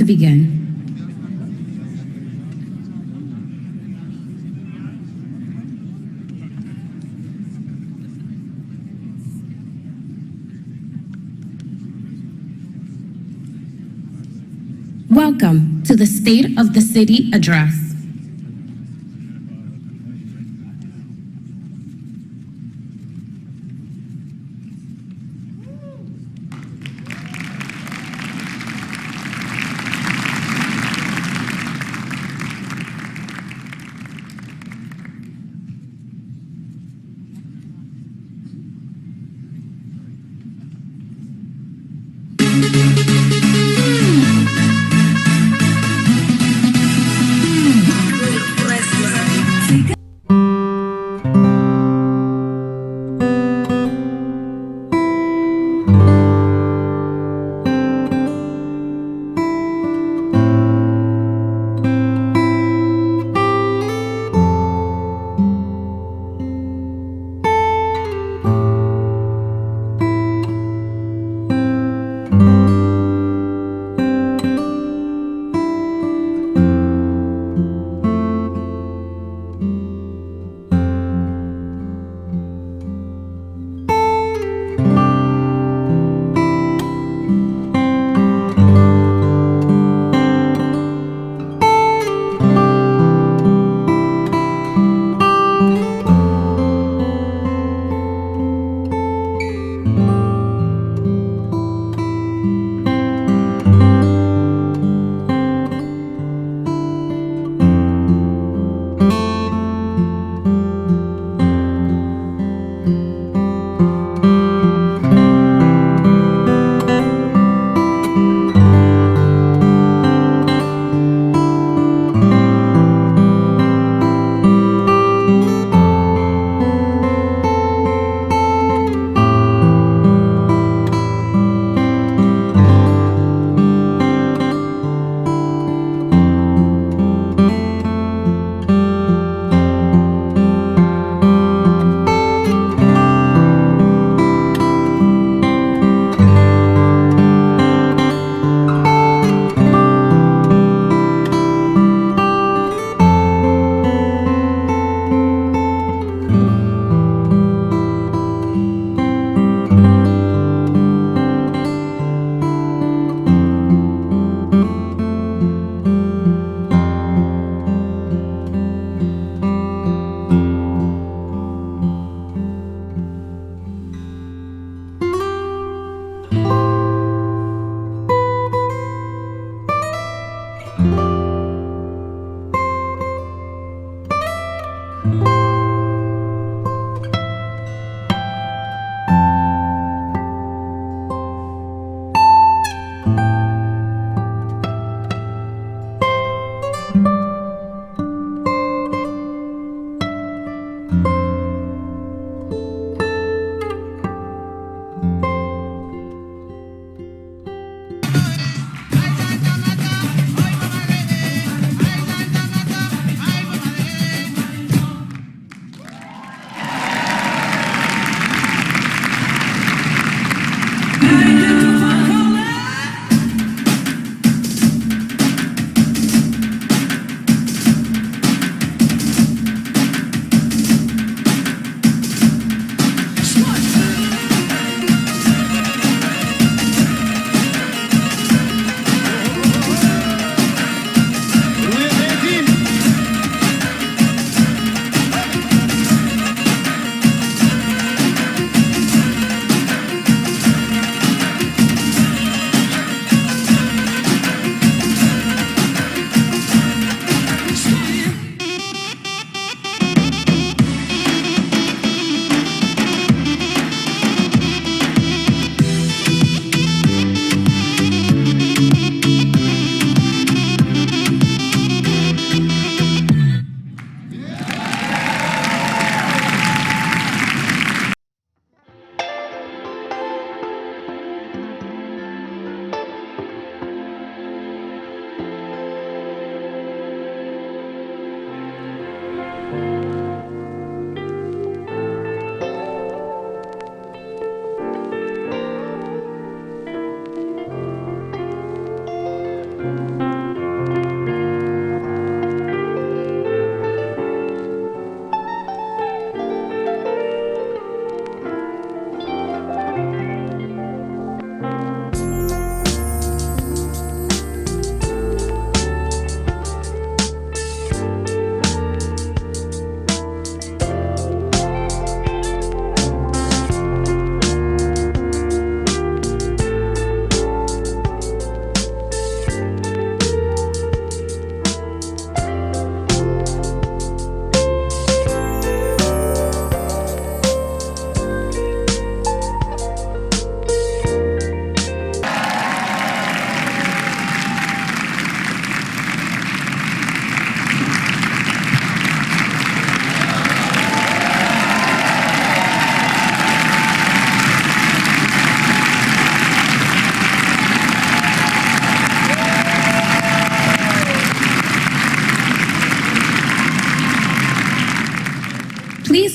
to begin. Welcome to the State of the City Address.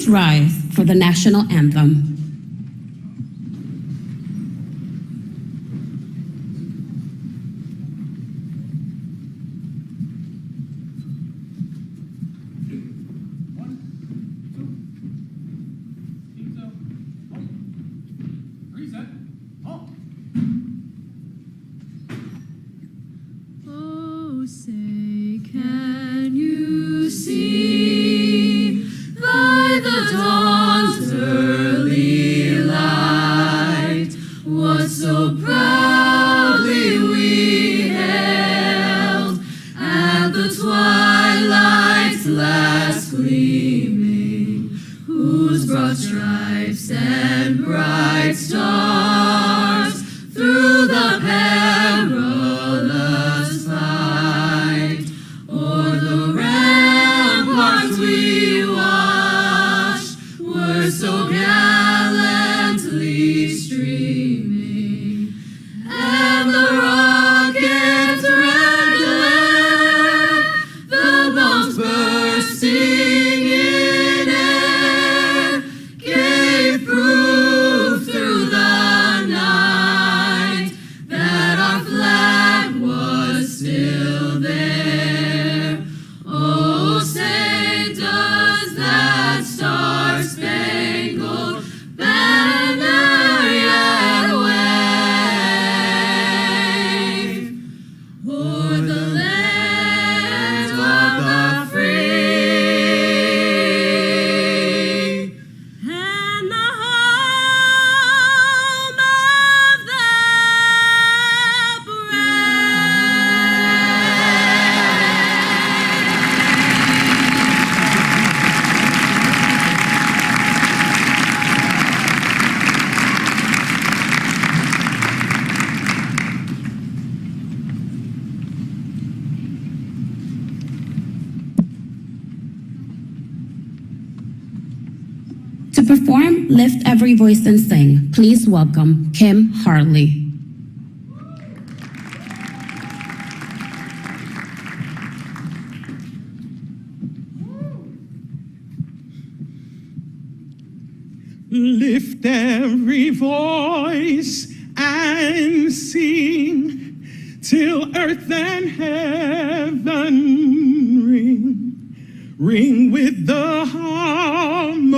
Please rise for the national anthem. Oh, say, can you see by the dawn's early light what so proudly we hailed at the twilight's last gleaming, whose broad stripes and bright stars through the perilous fight o'er the ramparts we watched were so gallantly streaming, and the rocket's red glare, the bombs bursting in air, gave proof through the night that our flag was still there. Oh, say, does that star-spangled banner yet wave o'er the land of the free and the home of the To perform Lift Every Voice and Sing, please welcome Kim Harley. Lift every voice and sing till earth and heaven ring with the harmonies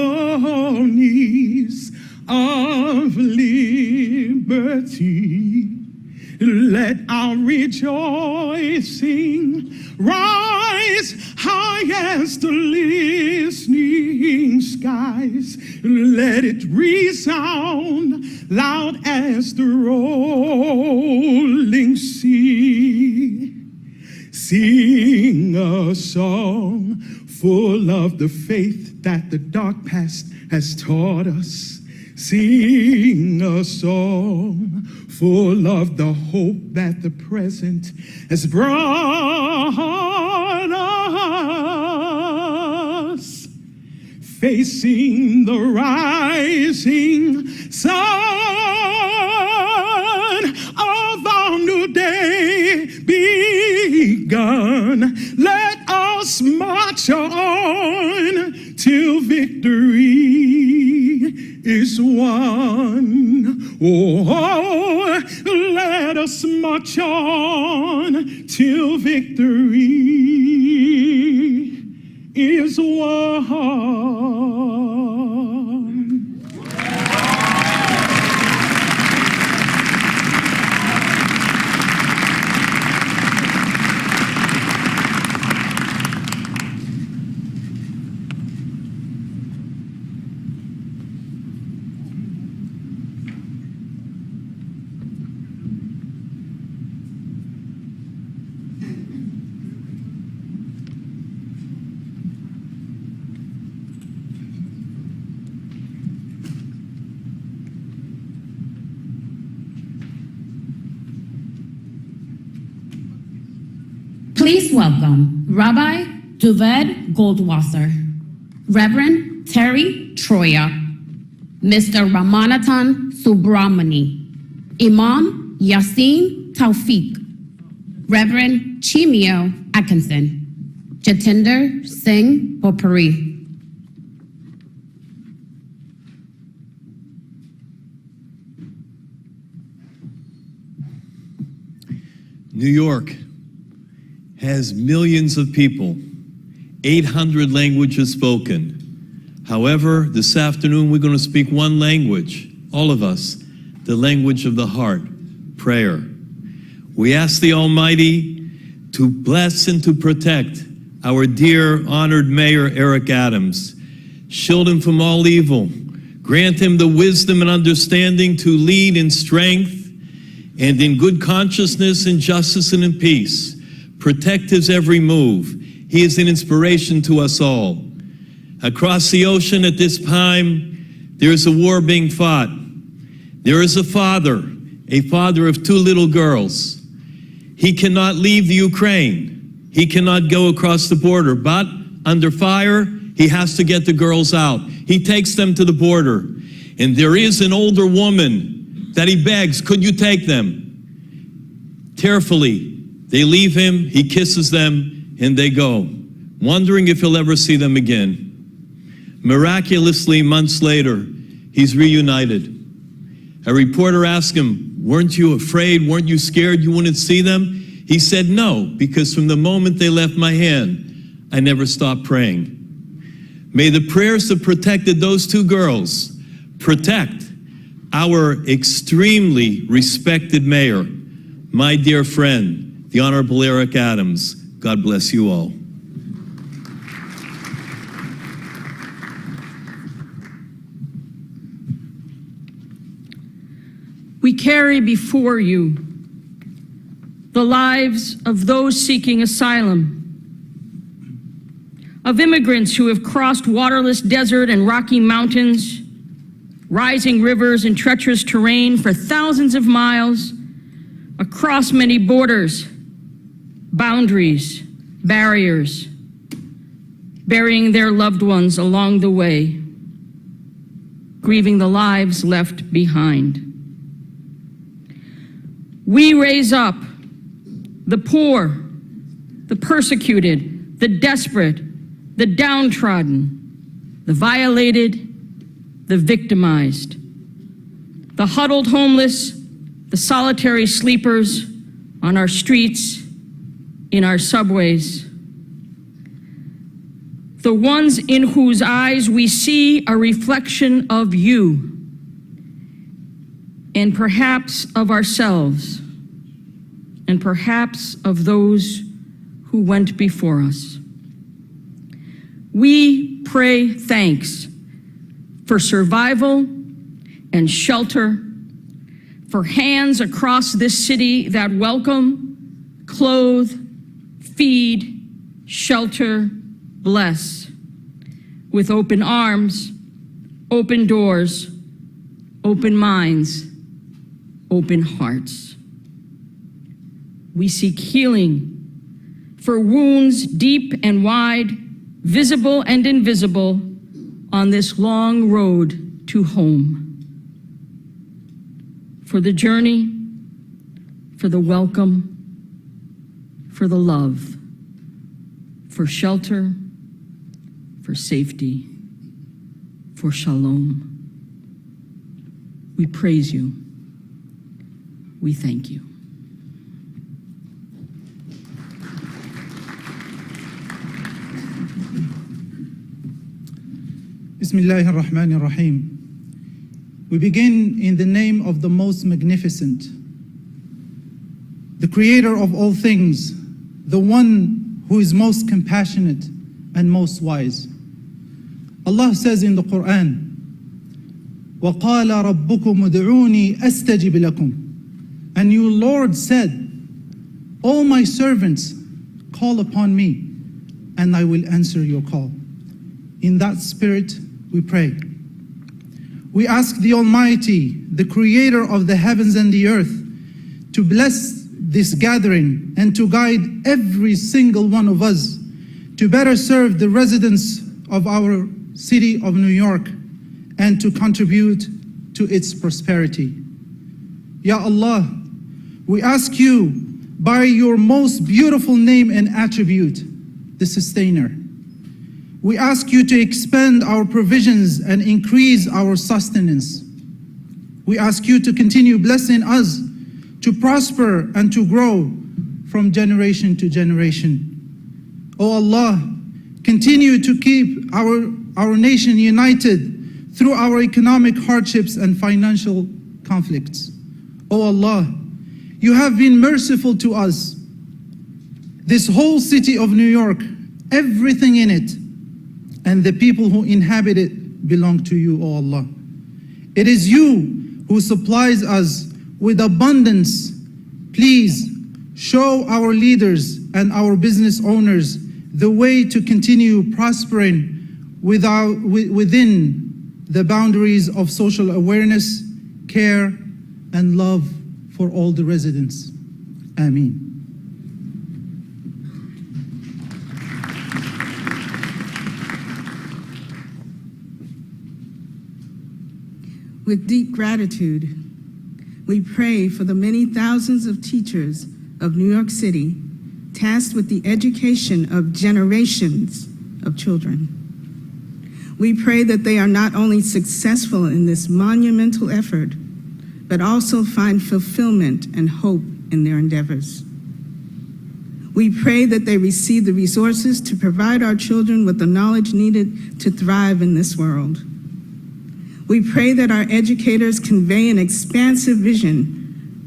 of liberty. Let our rejoicing rise high as the listening skies. Let it resound loud as the rolling sea. Sing a song full of the faith that the dark past has taught us. Sing a song full of the hope that the present has brought us. Facing the rising sun of our new day begun. Let us march on till victory is won. Oh, let us march on till victory is won. Please welcome Rabbi Duved Goldwasser, Reverend Terry Troya, Mr. Ramanathan Subramani, Imam Yasin Taufik, Reverend Chimio Atkinson, Jatinder Singh Bopuri. New York has millions of people, 800 languages spoken. However, this afternoon we're going to speak one language, all of us, the language of the heart, prayer. We ask the Almighty to bless and to protect our dear, honored Mayor Eric Adams. Shield him from all evil. Grant him the wisdom and understanding to lead in strength and in good consciousness, in justice, and in peace. Protect his every move. He is an inspiration to us all. Across the ocean at this time, there is a war being fought. There is a father of 2 little girls. He cannot leave the Ukraine. He cannot go across the border, but under fire, he has to get the girls out. He takes them to the border, and there is an older woman that he begs, could you take them? Tearfully, they leave him, he kisses them, and they go, wondering if he'll ever see them again. Miraculously, months later, he's reunited. A reporter asked him, weren't you afraid? Weren't you scared you wouldn't see them? He said, no, because from the moment they left my hand, I never stopped praying. May the prayers that protected those 2 girls protect our extremely respected mayor, my dear friend, the Honorable Eric Adams. God bless you all. We carry before you the lives of those seeking asylum, of immigrants who have crossed waterless desert and rocky mountains, rising rivers and treacherous terrain for thousands of miles, across many borders, boundaries, barriers, burying their loved ones along the way, grieving the lives left behind. We raise up the poor, the persecuted, the desperate, the downtrodden, the violated, the victimized, the huddled homeless, the solitary sleepers on our streets, in our subways, the ones in whose eyes we see a reflection of you and perhaps of ourselves and perhaps of those who went before us. We pray thanks for survival and shelter, for hands across this city that welcome, clothe, feed, shelter, bless, with open arms, open doors, open minds, open hearts. We seek healing for wounds deep and wide, visible and invisible, on this long road to home. For the journey, for the welcome, for the love, for shelter, for safety, for shalom. We praise you. We thank you. Bismillahir Rahmanir Rahim. We begin in the name of the most magnificent, the creator of all things, the one who is most compassionate and most wise. Allah says in the Quran, وَقَالَ رَبُّكُمُ ادْعُونِي أَسْتَجِبْ لَكُمْ. And your Lord said, O my servants, call upon me, and I will answer your call. In that spirit, we pray. We ask the Almighty, the creator of the heavens and the earth, to bless this gathering and to guide every single one of us to better serve the residents of our city of New York and to contribute to its prosperity. Ya Allah, we ask you by your most beautiful name and attribute, the Sustainer. We ask you to expand our provisions and increase our sustenance. We ask you to continue blessing us to prosper and to grow from generation to generation. O Allah, continue to keep our nation united through our economic hardships and financial conflicts. O Allah, you have been merciful to us. This whole city of New York, everything in it, and the people who inhabit it belong to you, O Allah. It is you who supplies us with abundance. Please show our leaders and our business owners the way to continue prospering within the boundaries of social awareness, care, and love for all the residents. Ameen. With deep gratitude, we pray for the many thousands of teachers of New York City tasked with the education of generations of children. We pray that they are not only successful in this monumental effort, but also find fulfillment and hope in their endeavors. We pray that they receive the resources to provide our children with the knowledge needed to thrive in this world. We pray that our educators convey an expansive vision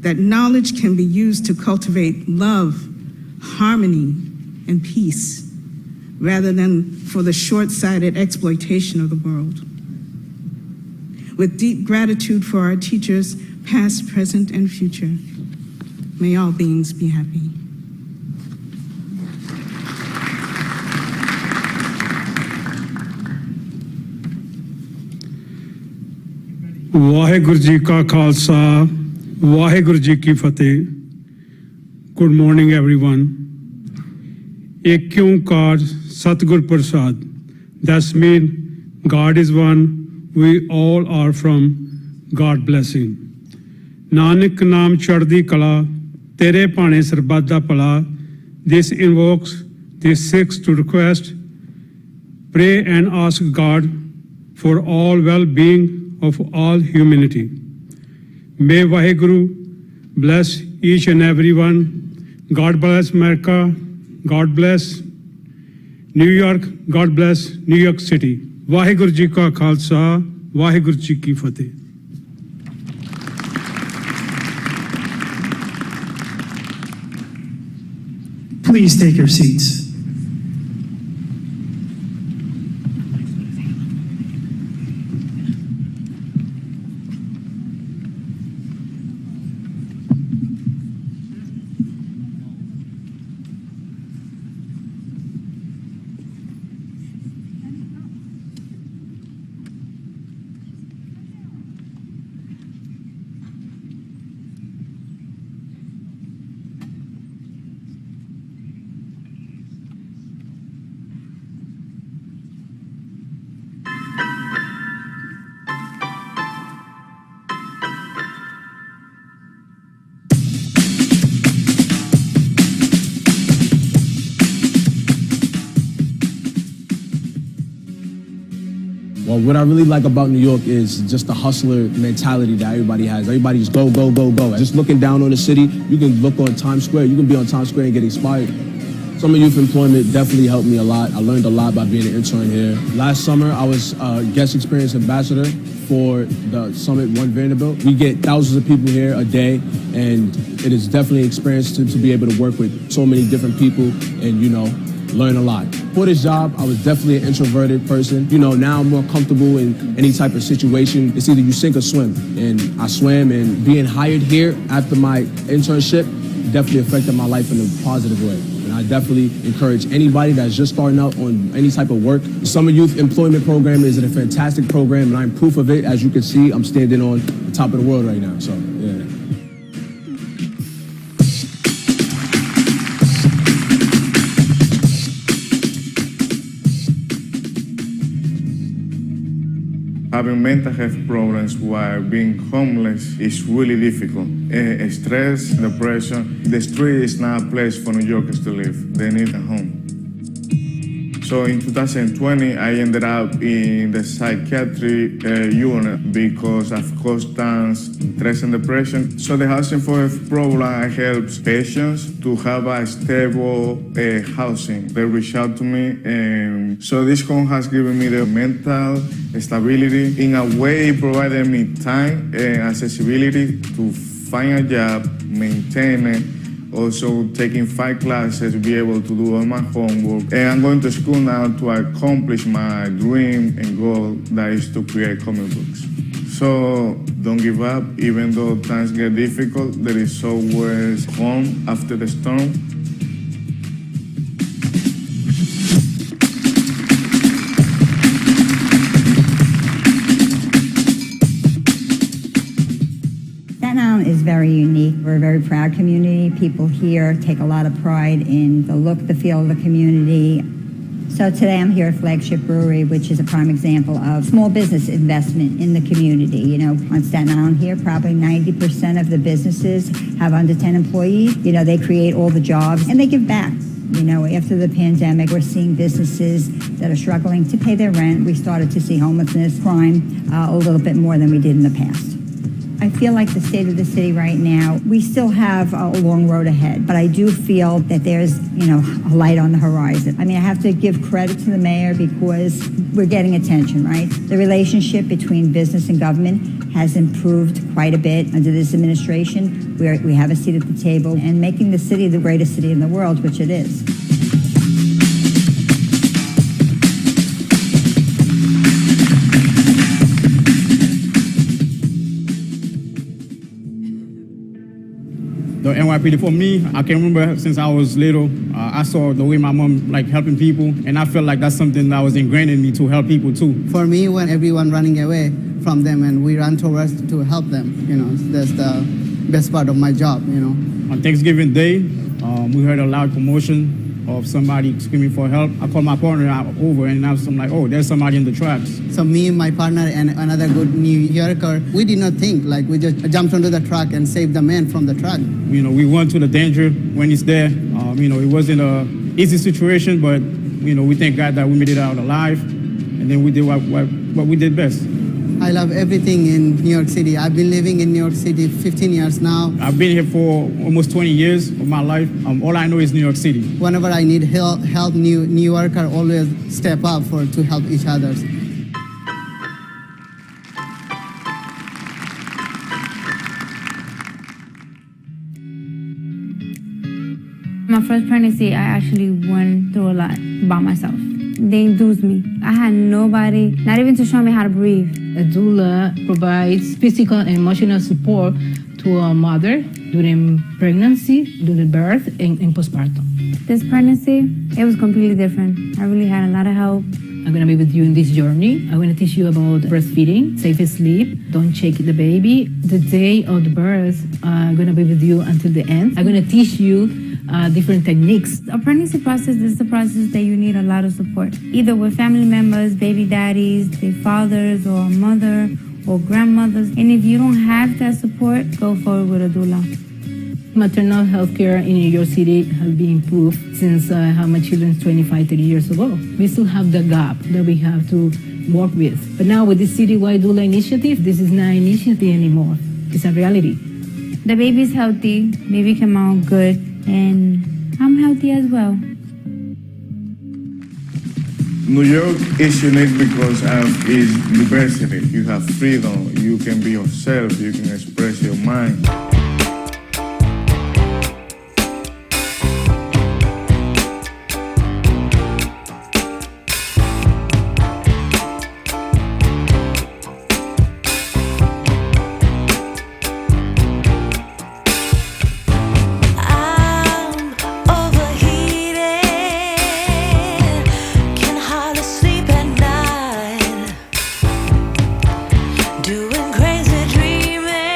that knowledge can be used to cultivate love, harmony, and peace, rather than for the short-sighted exploitation of the world. With deep gratitude for our teachers, past, present, and future, may all beings be happy. Waheguru ji ਕਾ ਖਾਲਸਾ ਵਾਹਿਗੁਰੂ ਜੀ ਕੀ ਫਤਿਹ Good morning everyone. Ek Onkar Satgur Prasad. That's mean God is one, we all are from God blessing. Nanak Naam Chaddi Kala Tere Pane Sarbat da Pala. This invokes, this seeks to request, pray and ask God for all well-being of all humanity. May Vaheguru bless each and every one. God bless America. God bless New York. God bless New York City. Vaheguru Ji Ka Khalsa. Vaheguru Ji Ki Fateh. Please take your seats. Well, what I really like about New York is just the hustler mentality that everybody has. Everybody just go, go, go, go. Just looking down on the city, you can look on Times Square. You can be on Times Square and get inspired. Summer youth employment definitely helped me a lot. I learned a lot by being an intern here. Last summer, I was guest experience ambassador for the Summit One Vanderbilt. We get thousands of people here a day, and it is definitely an experience to be able to work with so many different people and, learn a lot. For this job, I was definitely an introverted person. Now I'm more comfortable in any type of situation. It's either you sink or swim. And I swam, and being hired here after my internship definitely affected my life in a positive way. And I definitely encourage anybody that's just starting out on any type of work. The Summer Youth Employment Program is a fantastic program, and I'm proof of it. As you can see, I'm standing on the top of the world right now. So, yeah. Having mental health problems while being homeless is really difficult. Stress, depression. The street is not a place for New Yorkers to live. They need a home. So in 2020, I ended up in the psychiatric unit because of constant stress and depression. So the Housing for Health program helps patients to have a stable housing. They reach out to me, and so this home has given me the mental stability. In a way, it provided me time and accessibility to find a job, maintain it, also taking 5 classes to be able to do all my homework. And I'm going to school now to accomplish my dream and goal, that is to create comic books. So don't give up, even though times get difficult, there is always home after the storm. Is very unique. We're a very proud community. People here take a lot of pride in the look, the feel of the community. So today I'm here at Flagship Brewery, which is a prime example of small business investment in the community. You know, on Staten Island here, probably 90% of the businesses have under 10 employees. You know, they create all the jobs and they give back. You know, after the pandemic, we're seeing businesses that are struggling to pay their rent. We started to see homelessness, crime, a little bit more than we did in the past. I feel like the state of the city right now, we still have a long road ahead, but I do feel that there's, you know, a light on the horizon. I mean, I have to give credit to the mayor because we're getting attention, right? The relationship between business and government has improved quite a bit under this administration. We have a seat at the table and making the city the greatest city in the world, which it is. The NYPD, for me, I can remember since I was little, I saw the way my mom like helping people, and I felt like that's something that was ingrained in me to help people too. For me, when everyone running away from them and we run towards to help them, you know, that's the best part of my job, you know. On Thanksgiving Day, we heard a loud commotion of somebody screaming for help. I called my partner over, and I was like, oh, there's somebody in the tracks. So me, my partner, and another good New Yorker, we did not think, like we just jumped onto the truck and saved the man from the truck. You know, we went to the danger when it's there. You know, it wasn't an easy situation, but, you know, we thank God that we made it out alive, and then we did what we did best. I love everything in New York City. I've been living in New York City 15 years now. I've been here for almost 20 years of my life. All I know is New York City. Whenever I need help, New Yorker always step up to help each other. My first pregnancy, I actually went through a lot by myself. They induced me. I had nobody, not even to show me how to breathe. A doula provides physical and emotional support to a mother during pregnancy, during birth, and postpartum. This pregnancy, it was completely different. I really had a lot of help. I'm gonna be with you in this journey. I'm gonna teach you about breastfeeding, safe sleep, don't shake the baby. The day of the birth, I'm gonna be with you until the end. I'm gonna teach you different techniques. A pregnancy process is a process that you need a lot of support, either with family members, baby daddies, their fathers, or a mother, or grandmothers. And if you don't have that support, go forward with a doula. Maternal health care in New York City has been improved since I had my children 25, 30 years ago. We still have the gap that we have to work with. But now with this citywide doula initiative, this is not an initiative anymore. It's a reality. The baby's healthy, baby came out good, and I'm healthy as well. New York is unique because of its diversity. You have freedom, you can be yourself, you can express your mind. Doing crazy dreaming.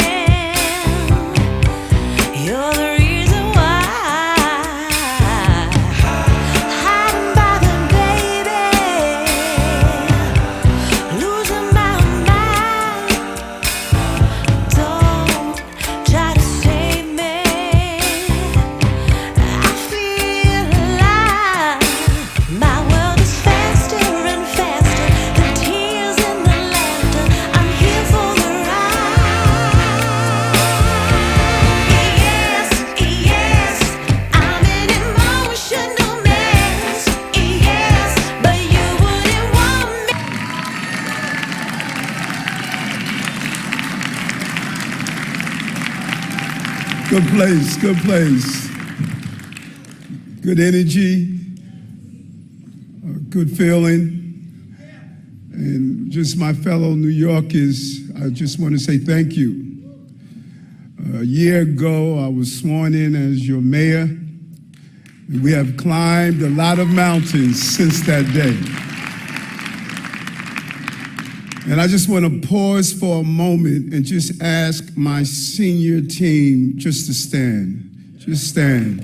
Good place, good place. Good energy, good feeling. And just my fellow New Yorkers, I just want to say thank you. A year ago, I was sworn in as your mayor. And we have climbed a lot of mountains since that day. And I just want to pause for a moment and just ask my senior team just to stand. Just stand.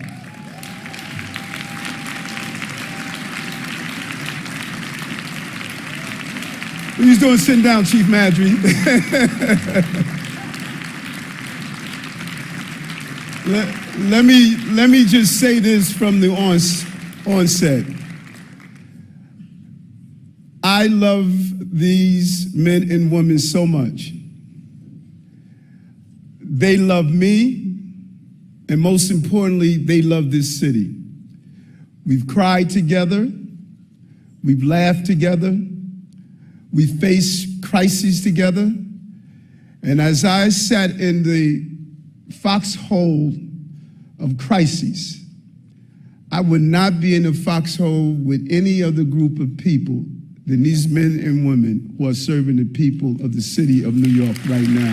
What are you doing sitting down, Chief Madry? Let me just say this from the onset. I love these men and women so much. They love me, and most importantly, they love this city. We've cried together, we've laughed together, we've faced crises together, and as I sat in the foxhole of crises, I would not be in a foxhole with any other group of people than these men and women who are serving the people of the city of New York right now.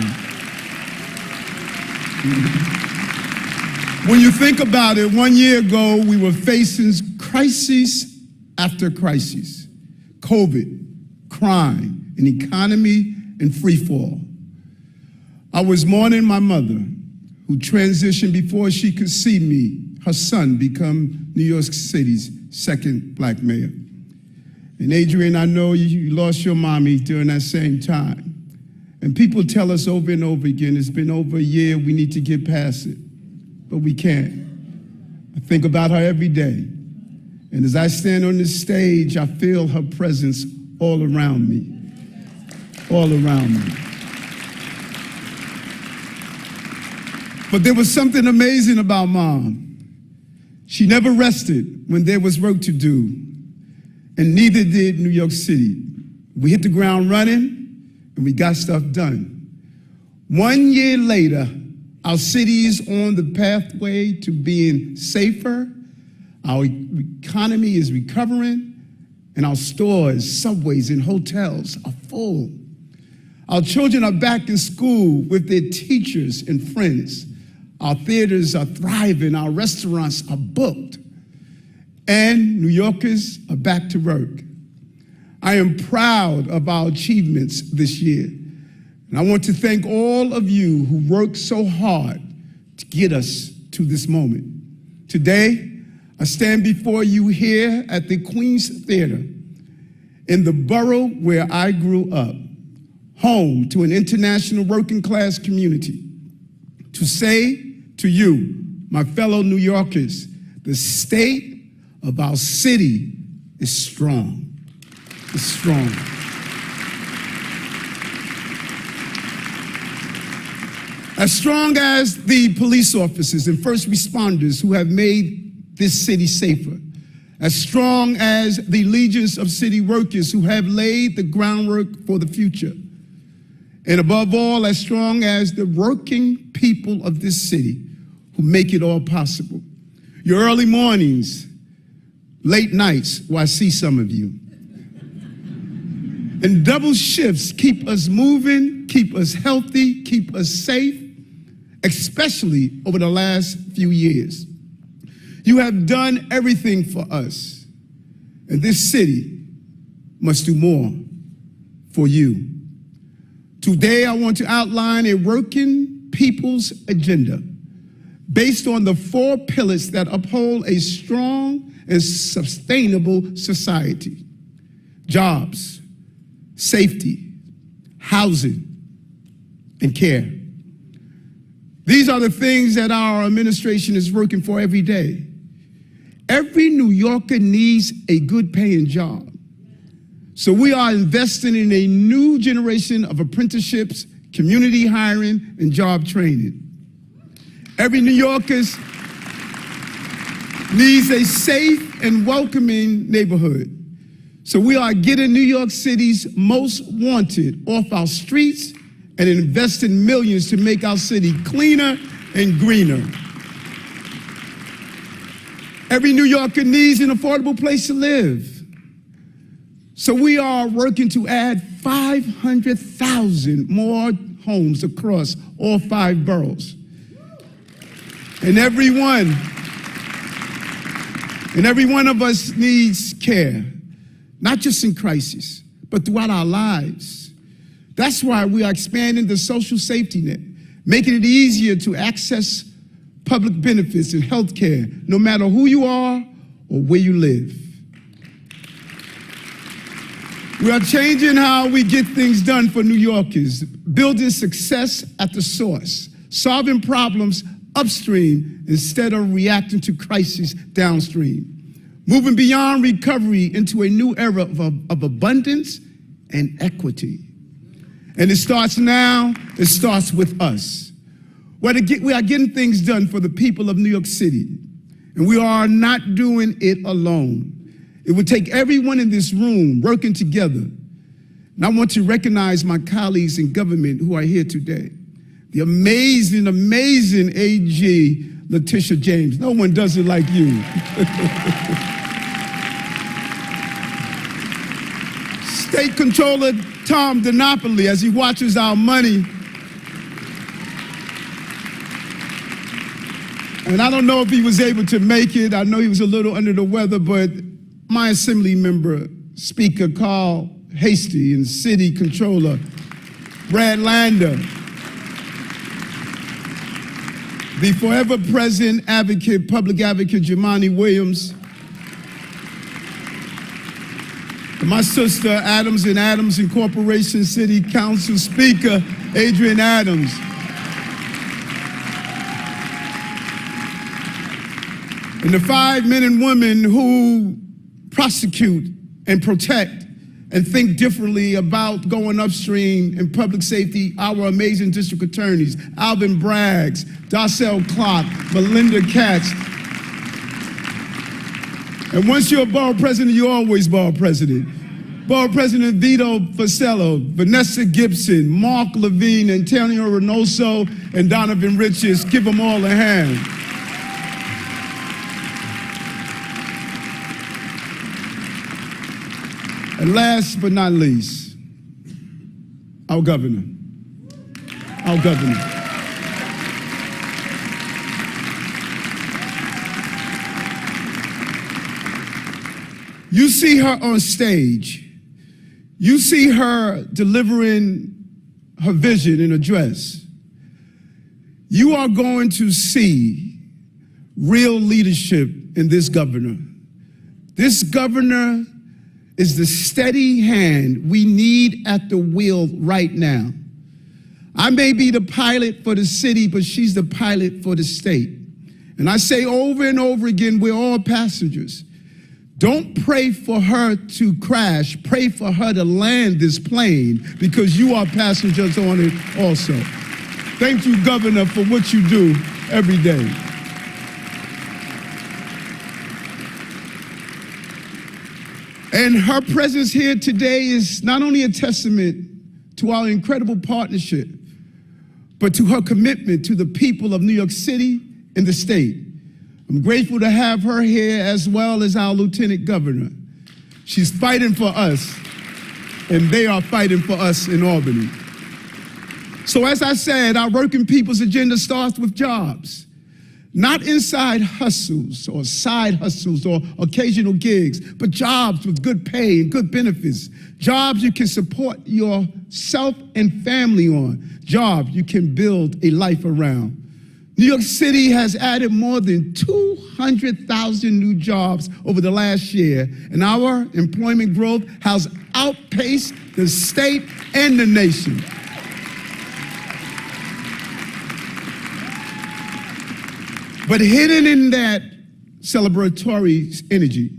When you think about it, 1 year ago, we were facing crisis after crisis. COVID, crime, an economy in free fall. I was mourning my mother, who transitioned before she could see me, her son, become New York City's second black mayor. And Adrian, I know you lost your mommy during that same time. And people tell us over and over again, it's been over a year, we need to get past it. But we can't. I think about her every day. And as I stand on this stage, I feel her presence all around me. All around me. But there was something amazing about Mom. She never rested when there was work to do, and neither did New York City. We hit the ground running, and we got stuff done. 1 year later, our city is on the pathway to being safer, our economy is recovering, and our stores, subways, and hotels are full. Our children are back in school with their teachers and friends. Our theaters are thriving, our restaurants are booked, and New Yorkers are back to work. I am proud of our achievements this year, and I want to thank all of you who worked so hard to get us to this moment. Today, I stand before you here at the Queens Theater in the borough where I grew up, home to an international working class community, to say to you, my fellow New Yorkers, the state of our city is strong. It's strong. As strong as the police officers and first responders who have made this city safer, as strong as the legions of city workers who have laid the groundwork for the future, and above all, as strong as the working people of this city who make it all possible. Your early mornings, late nights, where I see some of you, and double shifts keep us moving, keep us healthy, keep us safe, especially over the last few years. You have done everything for us, and this city must do more for you. Today, I want to outline a working people's agenda based on the 4 pillars that uphold a strong and sustainable society: jobs, safety, housing, and care. These are the things that our administration is working for every day. Every New Yorker needs a good paying job. So we are investing in a new generation of apprenticeships, community hiring, and job training. Every New Yorker needs a safe and welcoming neighborhood. So we are getting New York City's most wanted off our streets and investing millions to make our city cleaner and greener. Every New Yorker needs an affordable place to live. So we are working to add 500,000 more homes across all 5 boroughs. And every one of us needs care, not just in crisis, but throughout our lives. That's why we are expanding the social safety net, making it easier to access public benefits and health care, no matter who you are or where you live. We are changing how we get things done for New Yorkers, building success at the source, solving problems upstream instead of reacting to crises downstream, moving beyond recovery into a new era of abundance and equity. And it starts now, it starts with us. We are getting things done for the people of New York City, and we are not doing it alone. It would take everyone in this room working together. And I want to recognize my colleagues in government who are here today. The amazing, amazing AG Letitia James. No one does it like you. State Controller Tom DiNapoli, as he watches our money. And I don't know if he was able to make it. I know he was a little under the weather, but my Assembly member, Speaker Carl Hasty, and City Controller Brad Lander, the forever present advocate, public advocate Jumaane Williams, and my sister Adams and Adams Incorporation City Council Speaker Adrian Adams. And the 5 men and women who prosecute and protect and think differently about going upstream in public safety, our amazing district attorneys, Alvin Braggs, Darcel Clark, Melinda Katz. And once you're a borough president, you're always borough president. Borough President Vito Fosello, Vanessa Gibson, Mark Levine, Antonio Reynoso, and Donovan Richards. Give them all a hand. And last but not least, our governor. Our governor. You see her on stage. You see her delivering her vision and address. You are going to see real leadership in this governor. This governor is the steady hand we need at the wheel right now. I may be the pilot for the city, but she's the pilot for the state. And I say over and over again, we're all passengers. Don't pray for her to crash, pray for her to land this plane, because you are passengers on it also. Thank you, Governor, for what you do every day. And her presence here today is not only a testament to our incredible partnership, but to her commitment to the people of New York City and the state. I'm grateful to have her here, as well as our Lieutenant Governor. She's fighting for us, and they are fighting for us in Albany. So as I said, our working people's agenda starts with jobs. Not inside hustles or side hustles or occasional gigs, but jobs with good pay and good benefits. Jobs you can support yourself and family on. Jobs you can build a life around. New York City has added more than 200,000 new jobs over the last year, and our employment growth has outpaced the state and the nation. But hidden in that celebratory energy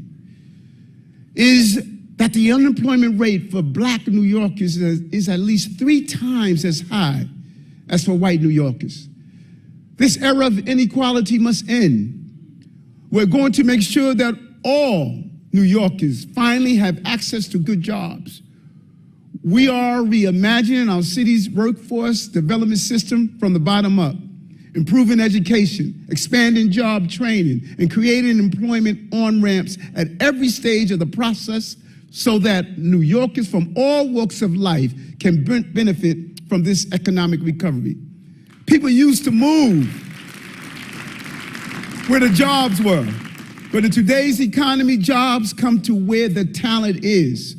is that the unemployment rate for Black New Yorkers is at least 3 times as high as for white New Yorkers. This era of inequality must end. We're going to make sure that all New Yorkers finally have access to good jobs. We are reimagining our city's workforce development system from the bottom up. improving education, expanding job training, and creating employment on-ramps at every stage of the process so that New Yorkers from all walks of life can benefit from this economic recovery. People used to move where the jobs were, but in today's economy, jobs come to where the talent is.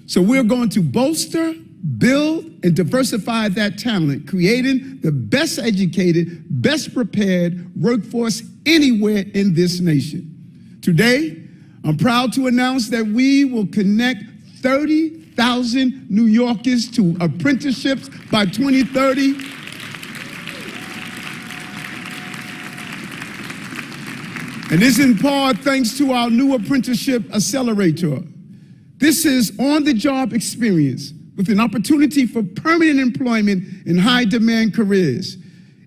So we're going to bolster, build, and diversify that talent, creating the best educated, best prepared workforce anywhere in this nation. Today, I'm proud to announce that we will connect 30,000 New Yorkers to apprenticeships by 2030. And this in part thanks to our new apprenticeship accelerator. This is on-the-job experience with an opportunity for permanent employment in high-demand careers.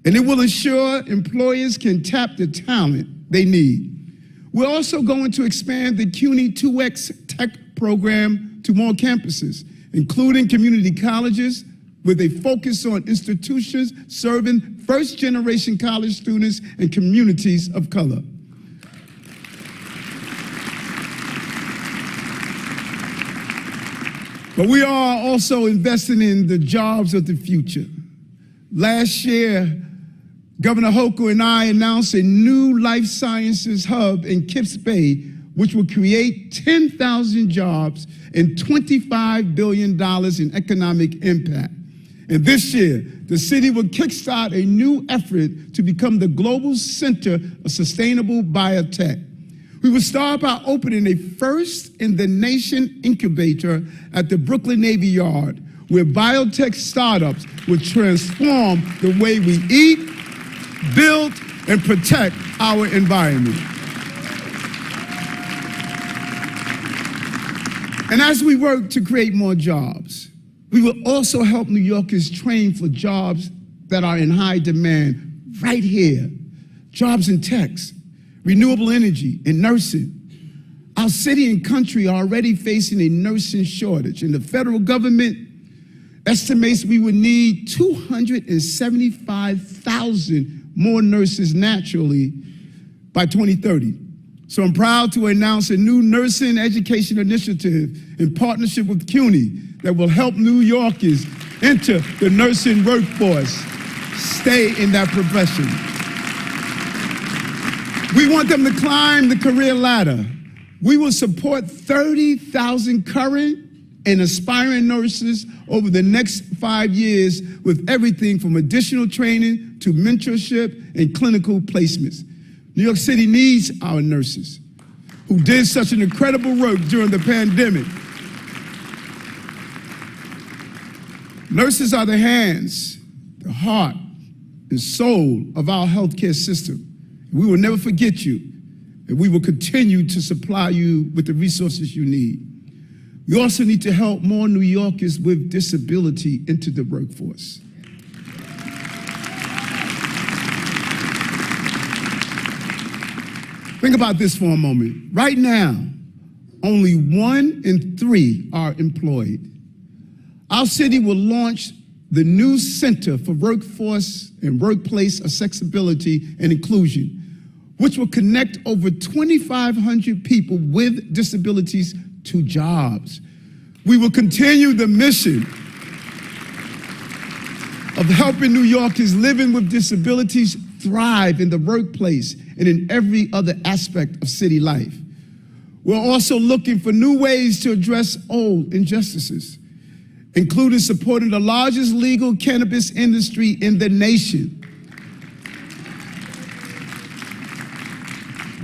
And it will ensure employers can tap the talent they need. We're also going to expand the CUNY 2X Tech program to more campuses, including community colleges, with a focus on institutions serving first-generation college students and communities of color. But we are also investing in the jobs of the future. Last year, Governor Hochul and I announced a new life sciences hub in Kips Bay, which will create 10,000 jobs and $25 billion in economic impact. And this year, the city will kickstart a new effort to become the global center of sustainable biotech. We will start by opening a first-in-the-nation incubator at the Brooklyn Navy Yard, where biotech startups will transform the way we eat, build, and protect our environment. And as we work to create more jobs, we will also help New Yorkers train for jobs that are in high demand right here. Jobs in tech, renewable energy, and nursing. Our city and country are already facing a nursing shortage, and the federal government estimates we would need 275,000 more nurses naturally by 2030. So I'm proud to announce a new nursing education initiative in partnership with CUNY that will help New Yorkers enter the nursing workforce, stay in that profession. We want them to climb the career ladder. We will support 30,000 current and aspiring nurses over the next 5 years with everything from additional training to mentorship and clinical placements. New York City needs our nurses who did such an incredible work during the pandemic. Nurses are the hands, the heart, and soul of our healthcare system. We will never forget you, and we will continue to supply you with the resources you need. We also need to help more New Yorkers with disability into the workforce. Think about this for a moment. Right now, only 1 in 3 are employed. Our city will launch the new Center for Workforce and Workplace Accessibility and Inclusion, which will connect over 2,500 people with disabilities to jobs. We will continue the mission of helping New Yorkers living with disabilities thrive in the workplace and in every other aspect of city life. We're also looking for new ways to address old injustices, including supporting the largest legal cannabis industry in the nation.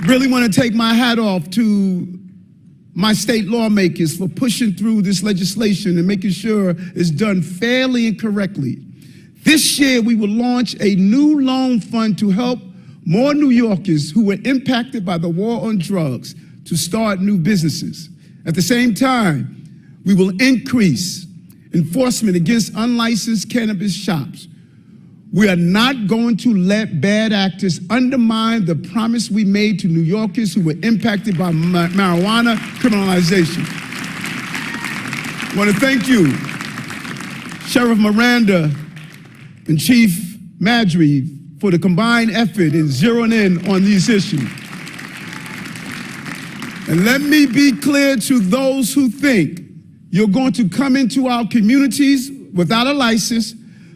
Really want to take my hat off to my state lawmakers for pushing through this legislation and making sure it's done fairly and correctly. This year, we will launch a new loan fund to help more New Yorkers who were impacted by the war on drugs to start new businesses. At the same time, we will increase enforcement against unlicensed cannabis shops. We are not going to let bad actors undermine the promise we made to New Yorkers who were impacted by marijuana criminalization. I want to thank you, Sheriff Miranda and Chief Madry, for the combined effort in zeroing in on these issues. And let me be clear to those who think you're going to come into our communities without a license,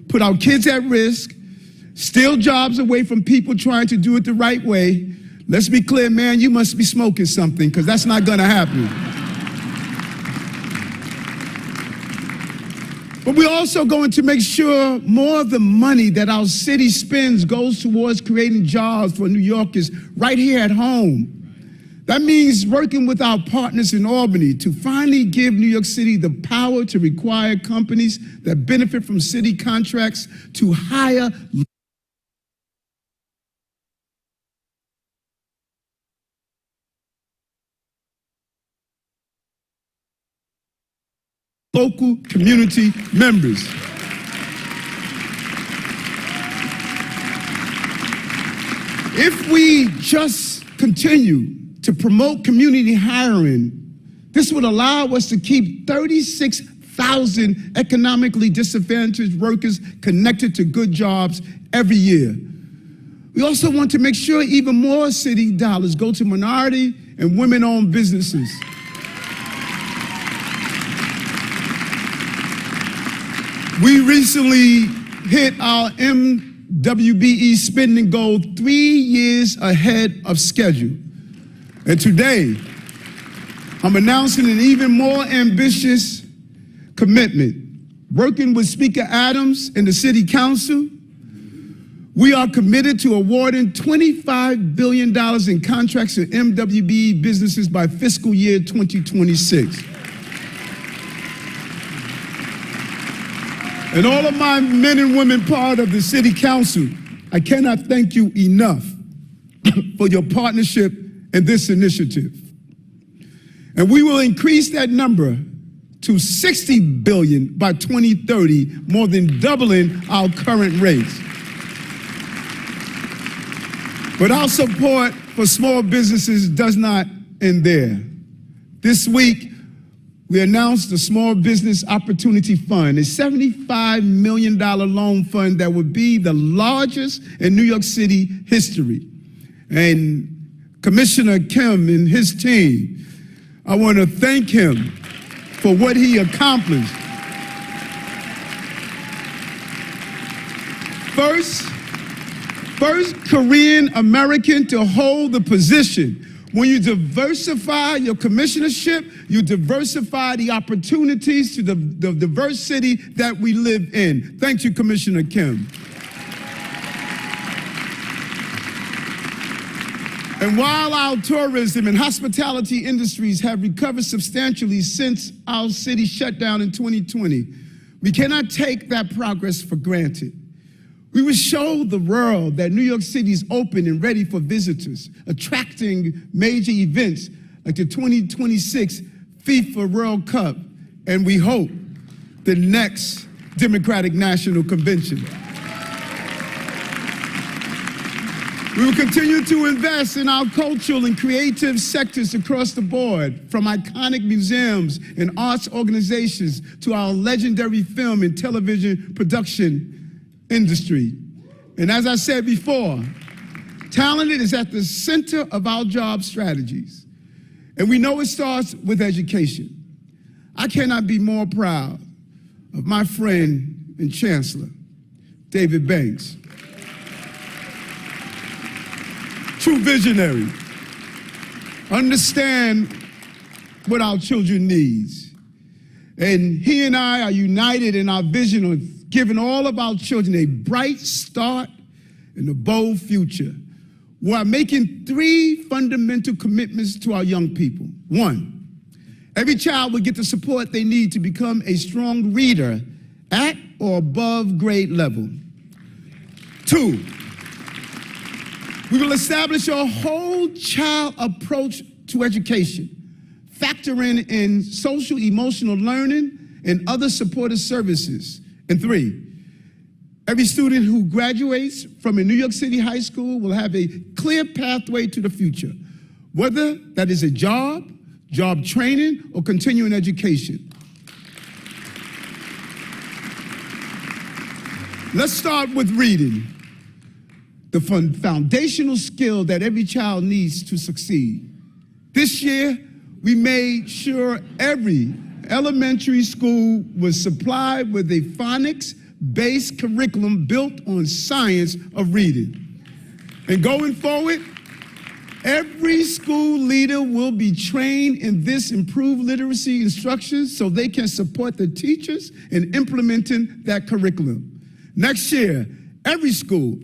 put our kids at risk, steal jobs away from people trying to do it the right way. Let's be clear, man, you must be smoking something, because that's not going to happen. But we're also going to make sure more of the money that our city spends goes towards creating jobs for New Yorkers right here at home. That means working with our partners in Albany to finally give New York City the power to require companies that benefit from city contracts to hire local community members. If we just continue to promote community hiring, this would allow us to keep 36,000 economically disadvantaged workers connected to good jobs every year. We also want to make sure even more city dollars go to minority and women-owned businesses. We recently hit our MWBE spending goal 3 years ahead of schedule. And today, I'm announcing an even more ambitious commitment. Working with Speaker Adams and the City Council, we are committed to awarding $25 billion in contracts to MWBE businesses by fiscal year 2026. And all of my men and women part of the City Council, I cannot thank you enough for your partnership in this initiative. And we will increase that number to $60 billion by 2030, more than doubling our current rates. But our support for small businesses does not end there. This week, we announced the Small Business Opportunity Fund, a $75 million loan fund that would be the largest in New York City history. And Commissioner Kim and his team, I want to thank him for what he accomplished. First Korean American to hold the position. When you diversify your commissionership, you diversify the opportunities to the diverse city that we live in. Thank you, Commissioner Kim. And while our tourism and hospitality industries have recovered substantially since our city shut down in 2020, we cannot take that progress for granted. We will show the world that New York City is open and ready for visitors, attracting major events like the 2026 FIFA World Cup, and we hope the next Democratic National Convention. We will continue to invest in our cultural and creative sectors across the board, from iconic museums and arts organizations to our legendary film and television production industry. And as I said before, talent is at the center of our job strategies. And we know it starts with education. I cannot be more proud of my friend and chancellor, David Banks. True visionary. Understand what our children need. And he and I are united in our vision of giving all of our children a bright start and a bold future. We're making 3 fundamental commitments to our young people. 1, every child will get the support they need to become a strong reader at or above grade level. 2, we will establish a whole child approach to education, factoring in social emotional learning and other supportive services. And 3, every student who graduates from a New York City high school will have a clear pathway to the future, whether that is a job, job training, or continuing education. Let's start with reading. the foundational skill that every child needs to succeed. This year, we made sure every elementary school was supplied with a phonics-based curriculum built on science of reading. And going forward, every school leader will be trained in this improved literacy instruction so they can support the teachers in implementing that curriculum. Next year, every school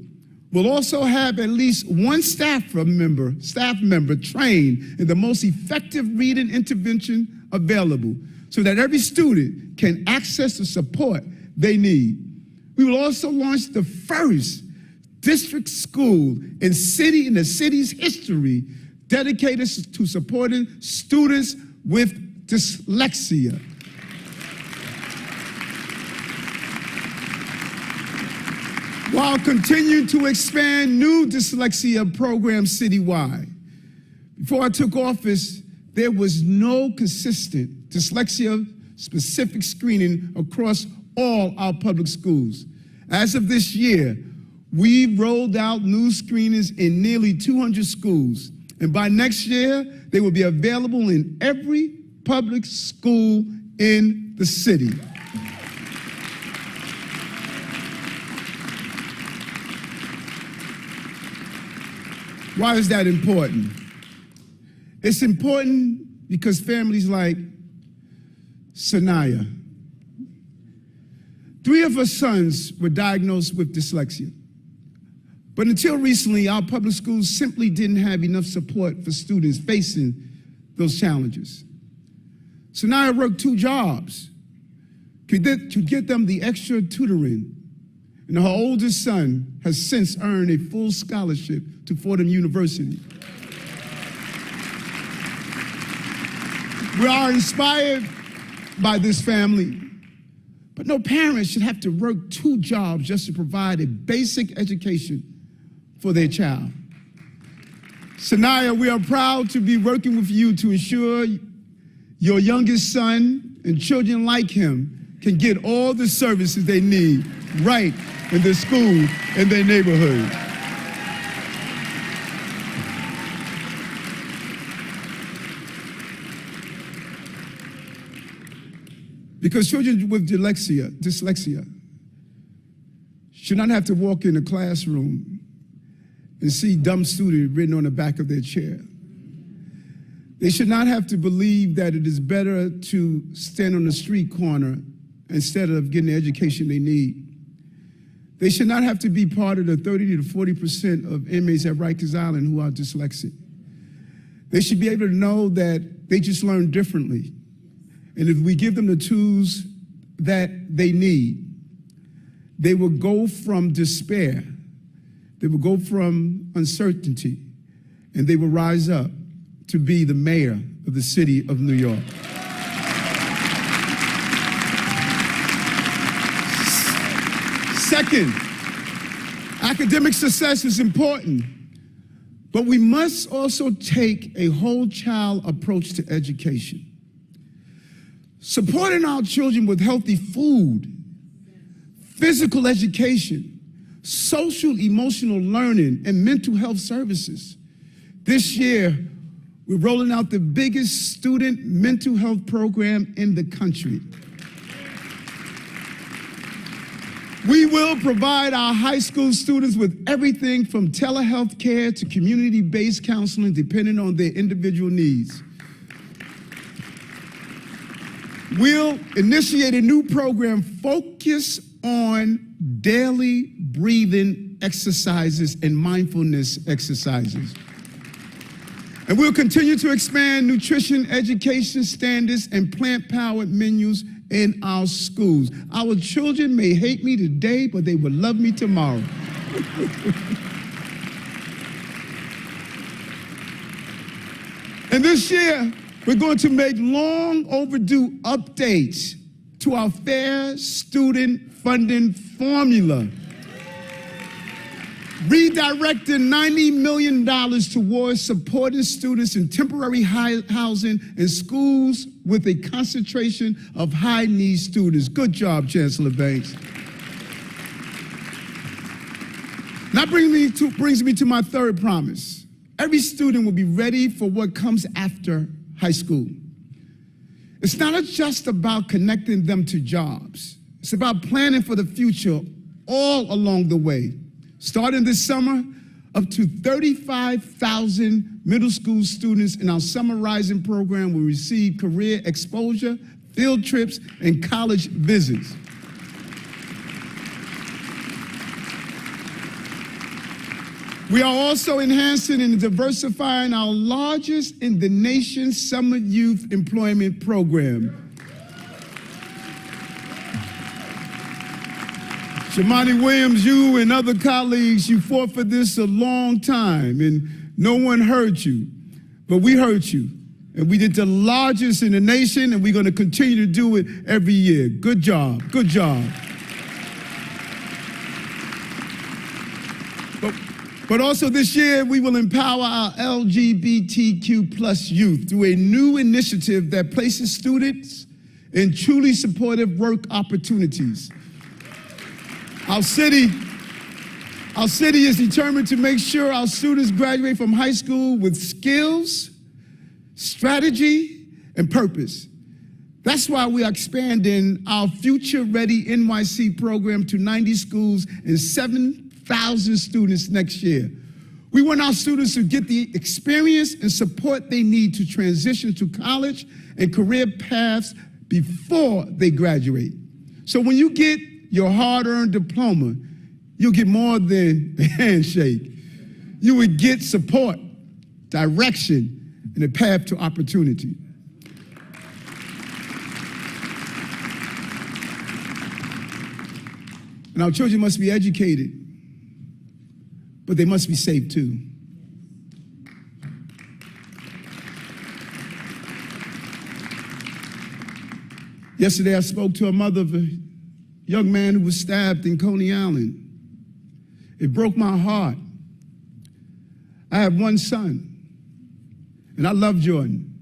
will also have at least one staff member trained in the most effective reading intervention available so that every student can access the support they need. We will also launch the first district school in the city's history dedicated to supporting students with dyslexia. While continuing to expand new dyslexia programs citywide. Before I took office, there was no consistent dyslexia-specific screening across all our public schools. As of this year, we rolled out new screenings in nearly 200 schools, and by next year, they will be available in every public school in the city. Why is that important? It's important because families like Sanaya, 3 of her sons were diagnosed with dyslexia. But until recently, our public schools simply didn't have enough support for students facing those challenges. Sanaya worked 2 jobs to get them the extra tutoring, and her oldest son has since earned a full scholarship to Fordham University. We are inspired by this family, but no parent should have to work 2 jobs just to provide a basic education for their child. Sanaya, we are proud to be working with you to ensure your youngest son and children like him can get all the services they need right in their school, in their neighborhood. Because children with dyslexia should not have to walk in a classroom and see dumb student written on the back of their chair. They should not have to believe that it is better to stand on the street corner instead of getting the education they need. They should not have to be part of the 30 to 40% of inmates at Rikers Island who are dyslexic. They should be able to know that they just learn differently. And if we give them the tools that they need, they will go from despair, they will go from uncertainty, and they will rise up to be the mayor of the city of New York. Second, academic success is important, but we must also take a whole child approach to education. Supporting our children with healthy food, physical education, social emotional learning, and mental health services. This year, we're rolling out the biggest student mental health program in the country. We will provide our high school students with everything from telehealth care to community-based counseling depending on their individual needs. We'll initiate a new program focused on daily breathing exercises and mindfulness exercises. And we'll continue to expand nutrition education standards and plant-powered menus in our schools. Our children may hate me today, but they will love me tomorrow. And this year, we're going to make long overdue updates to our fair student funding formula, redirecting $90 million towards supporting students in temporary housing and schools with a concentration of high-need students. Good job, Chancellor Banks. That brings me to my third promise. Every student will be ready for what comes after high school. It's not just about connecting them to jobs. It's about planning for the future all along the way. Starting this summer, up to 35,000 middle school students in our Summer Rising program will receive career exposure, field trips, and college visits. We are also enhancing and diversifying our largest in the nation summer youth employment program. Shamani Williams, you and other colleagues, you fought for this a long time, and no one heard you, but we heard you. And we did the largest in the nation, and we're going to continue to do it every year. Good job, good job. But also this year, we will empower our LGBTQ plus youth through a new initiative that places students in truly supportive work opportunities. Our city is determined to make sure our students graduate from high school with skills, strategy, and purpose. That's why we are expanding our Future Ready NYC program to 90 schools and 7,000 students next year. We want our students to get the experience and support they need to transition to college and career paths before they graduate. So when you get your hard-earned diploma, you'll get more than a handshake. You would get support, direction, and a path to opportunity. And our children must be educated, but they must be safe too. Yesterday, I spoke to a mother of a young man who was stabbed in Coney Island. It broke my heart. I have one son, and I love Jordan.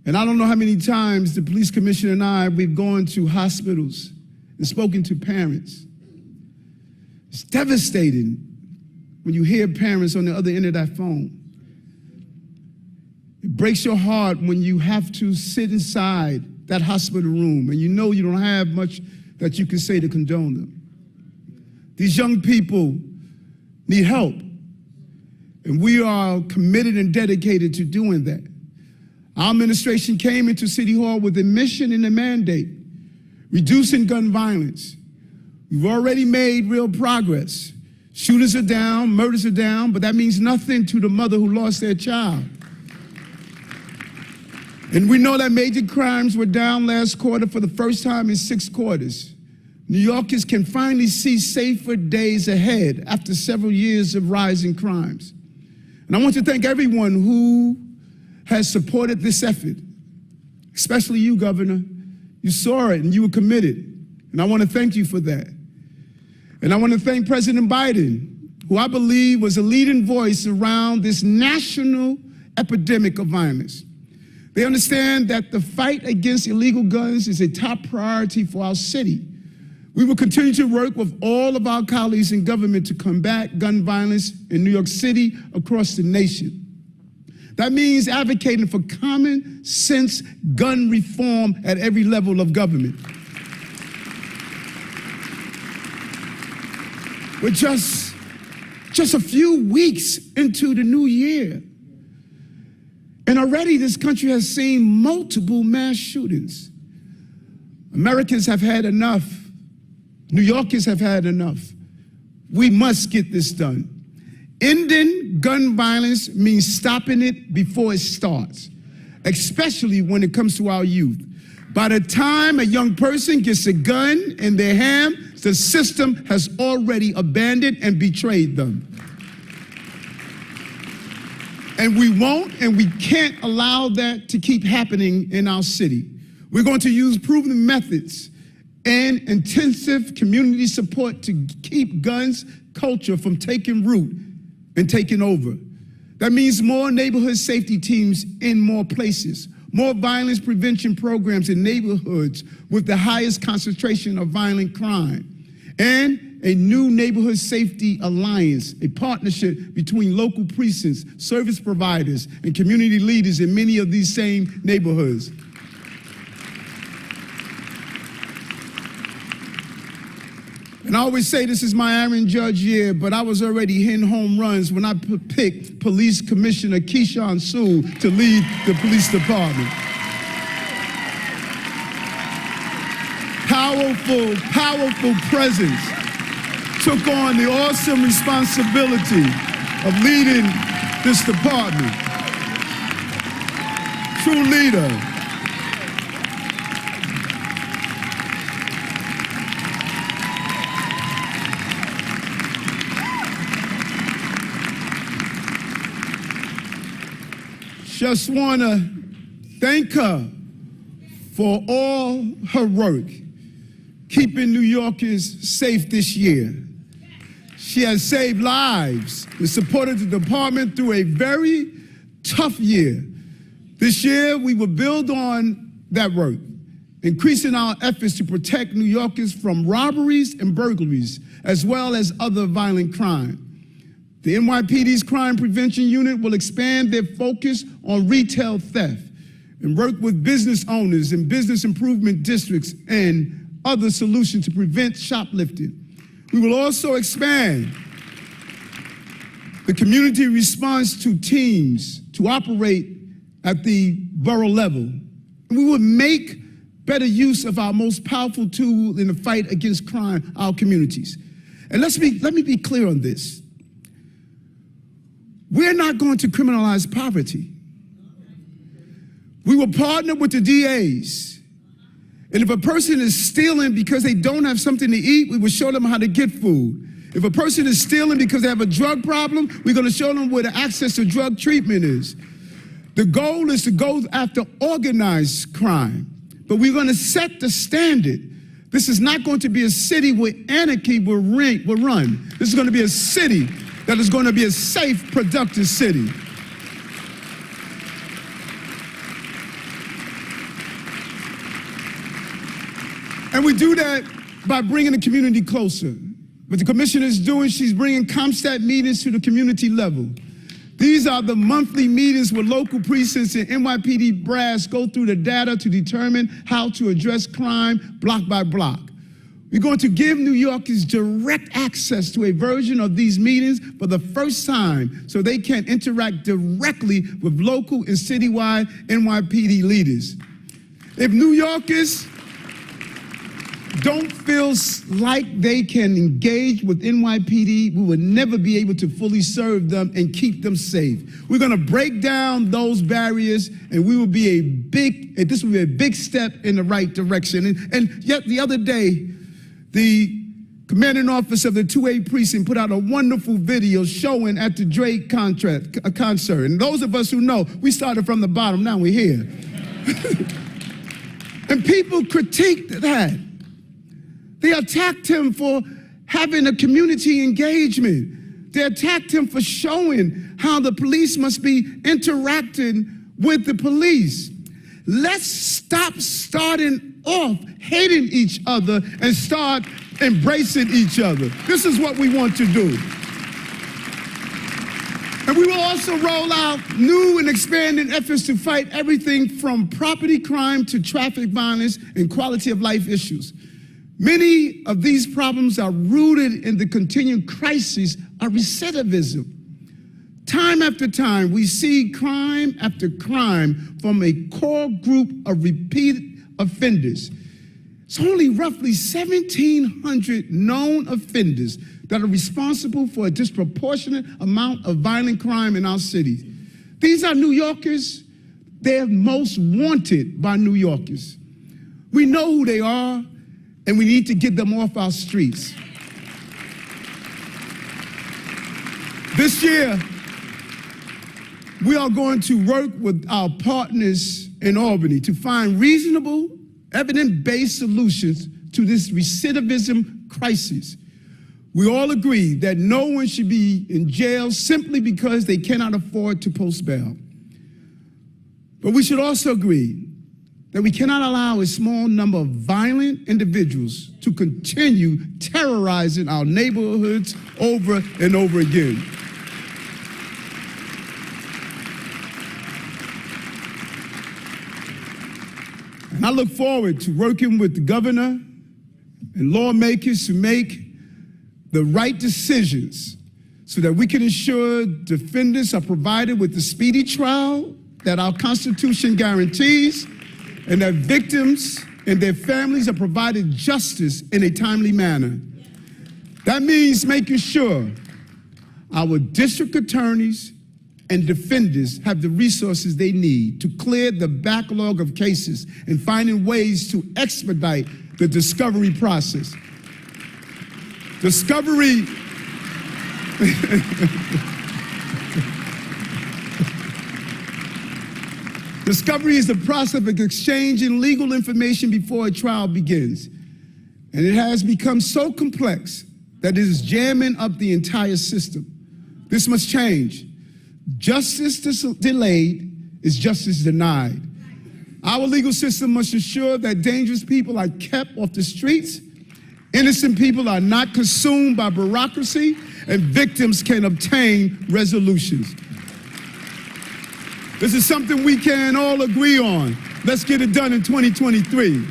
And I don't know how many times the police commissioner and I, we've gone to hospitals and spoken to parents. It's devastating when you hear parents on the other end of that phone. It breaks your heart when you have to sit inside that hospital room and you know you don't have much that you can say to condone them. These young people need help, and we are committed and dedicated to doing that. Our administration came into City Hall with a mission and a mandate, reducing gun violence. We've already made real progress. Shooters are down, murders are down, but that means nothing to the mother who lost their child. And we know that major crimes were down last quarter for the first time in 6 quarters. New Yorkers can finally see safer days ahead after several years of rising crimes. And I want to thank everyone who has supported this effort, especially you, Governor. You saw it and you were committed, and I want to thank you for that. And I want to thank President Biden, who I believe was a leading voice around this national epidemic of violence. They understand that the fight against illegal guns is a top priority for our city. We will continue to work with all of our colleagues in government to combat gun violence in New York City, across the nation. That means advocating for common sense gun reform at every level of government. We're just a few weeks into the new year, and already this country has seen multiple mass shootings. Americans have had enough. New Yorkers have had enough. We must get this done. Ending gun violence means stopping it before it starts, especially when it comes to our youth. By the time a young person gets a gun in their hand, the system has already abandoned and betrayed them. And we won't and we can't allow that to keep happening in our city. We're going to use proven methods and intensive community support to keep guns culture from taking root and taking over. That means more neighborhood safety teams in more places, more violence prevention programs in neighborhoods with the highest concentration of violent crime, and a new neighborhood safety alliance, a partnership between local precincts, service providers, and community leaders in many of these same neighborhoods. And I always say this is my Aaron Judge year, but I was already hitting home runs when I picked Police Commissioner Keyshawn Sewell to lead the police department. Powerful, powerful presence took on the awesome responsibility of leading this department. True leader. Just want to thank her for all her work keeping New Yorkers safe this year. She has saved lives and supported the department through a very tough year. This year, we will build on that work, increasing our efforts to protect New Yorkers from robberies and burglaries, as well as other violent crime. The NYPD's Crime Prevention Unit will expand their focus on retail theft and work with business owners and business improvement districts and other solutions to prevent shoplifting. We will also expand the community response to teams to operate at the borough level. And we will make better use of our most powerful tool in the fight against crime, our communities. And let me be clear on this. We're not going to criminalize poverty. We will partner with the DAs. And if a person is stealing because they don't have something to eat, we will show them how to get food. If a person is stealing because they have a drug problem, we're going to show them where the access to drug treatment is. The goal is to go after organized crime, but we're going to set the standard. This is not going to be a city where anarchy will run. This is going to be a city that is going to be a safe, productive city. And we do that by bringing the community closer. What the commission is doing, she's bringing CompStat meetings to the community level. These are the monthly meetings where local precincts and NYPD brass go through the data to determine how to address crime block by block. We're going to give New Yorkers direct access to a version of these meetings for the first time so they can interact directly with local and citywide NYPD leaders. If New Yorkers don't feel like they can engage with NYPD, we will never be able to fully serve them and keep them safe. We're going to break down those barriers, and this will be a big step in the right direction. And yet the other day, the commanding officer of the 2A precinct put out a wonderful video showing at the Drake concert. And those of us who know, we started from the bottom, now we're here. And people critiqued that. They attacked him for having a community engagement. They attacked him for showing how the police must be interacting with the police. Let's stop starting off hating each other and start embracing each other. This is what we want to do. And we will also roll out new and expanded efforts to fight everything from property crime to traffic violence and quality of life issues. Many of these problems are rooted in the continuing crisis of recidivism. Time after time, we see crime after crime from a core group of repeat offenders. It's only roughly 1,700 known offenders that are responsible for a disproportionate amount of violent crime in our cities. These are New Yorkers. They're most wanted by New Yorkers. We know who they are, and we need to get them off our streets. This year, we are going to work with our partners in Albany to find reasonable, evidence-based solutions to this recidivism crisis. We all agree that no one should be in jail simply because they cannot afford to post bail. But we should also agree that we cannot allow a small number of violent individuals to continue terrorizing our neighborhoods over and over again. And I look forward to working with the governor and lawmakers to make the right decisions so that we can ensure defendants are provided with the speedy trial that our Constitution guarantees, and that victims and their families are provided justice in a timely manner. That means making sure our district attorneys and defenders have the resources they need to clear the backlog of cases and finding ways to expedite the discovery process. Discovery Discovery is the process of exchanging legal information before a trial begins. And it has become so complex that it is jamming up the entire system. This must change. Justice delayed is justice denied. Our legal system must ensure that dangerous people are kept off the streets, innocent people are not consumed by bureaucracy, and victims can obtain resolutions. This is something we can all agree on. Let's get it done in 2023.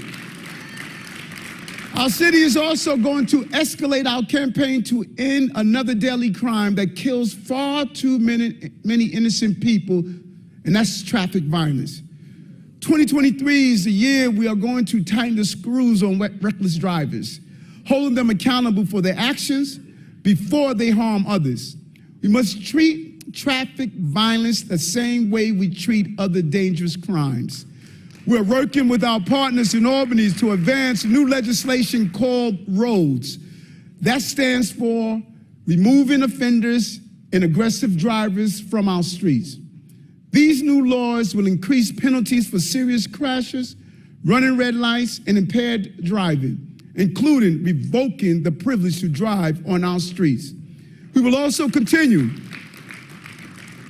Our city is also going to escalate our campaign to end another deadly crime that kills far too many innocent people, and that's traffic violence. 2023 is the year we are going to tighten the screws on reckless drivers, holding them accountable for their actions before they harm others. We must treat traffic violence the same way we treat other dangerous crimes. We're working with our partners in Albany to advance new legislation called ROADS. That stands for Removing Offenders and Aggressive Drivers from Our Streets. These new laws will increase penalties for serious crashes, running red lights, and impaired driving, including revoking the privilege to drive on our streets. We will also continue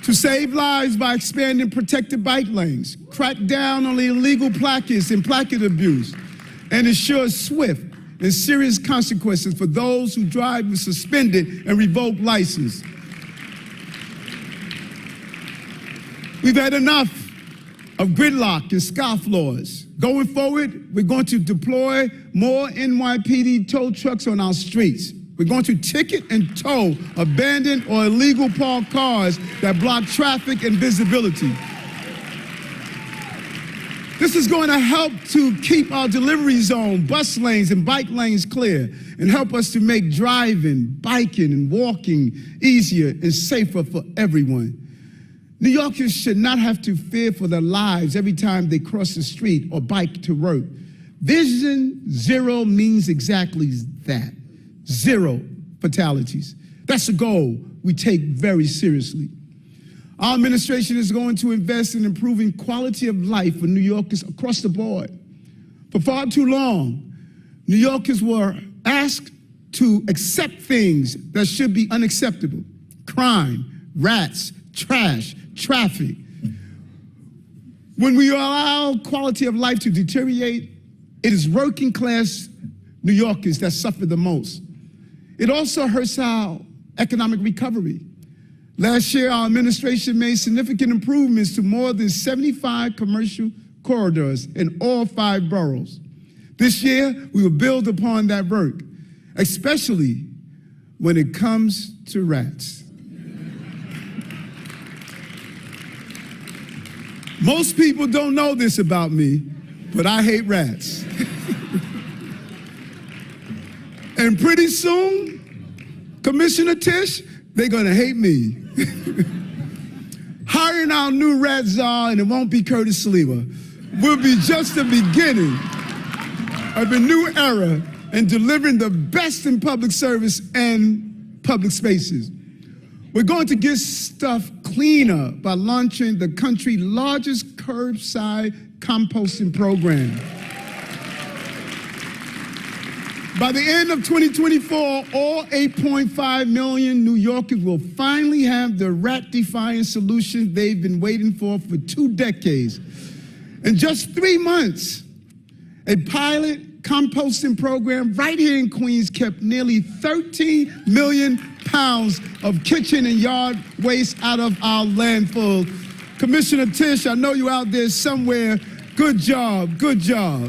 to save lives by expanding protected bike lanes, crack down on the illegal placards and placard abuse, and ensure swift and serious consequences for those who drive with suspended and revoked license. We've had enough of gridlock and scofflaws. Going forward, we're going to deploy more NYPD tow trucks on our streets. We're going to ticket and tow abandoned or illegal parked cars that block traffic and visibility. This is going to help to keep our delivery zone, bus lanes, and bike lanes clear, and help us to make driving, biking, and walking easier and safer for everyone. New Yorkers should not have to fear for their lives every time they cross the street or bike to work. Vision Zero means exactly that. 0 fatalities. That's a goal we take very seriously. Our administration is going to invest in improving quality of life for New Yorkers across the board. For far too long, New Yorkers were asked to accept things that should be unacceptable: crime, rats, trash, traffic. When we allow quality of life to deteriorate, it is working class New Yorkers that suffer the most. It also hurts our economic recovery. Last year, our administration made significant improvements to more than 75 commercial corridors in all 5 boroughs. This year, we will build upon that work, especially when it comes to rats. Most people don't know this about me, but I hate rats. And pretty soon, Commissioner Tisch, they're gonna hate me. Hiring our new rat czar, and it won't be Curtis Sliwa, will be just the beginning of a new era in delivering the best in public service and public spaces. We're going to get stuff cleaner by launching the country's largest curbside composting program. By the end of 2024, all 8.5 million New Yorkers will finally have the rat-defying solution they've been waiting for 2 decades. In just 3 months, a pilot composting program right here in Queens kept nearly 13 million pounds of kitchen and yard waste out of our landfill. Commissioner Tisch, I know you out there somewhere. Good job, good job.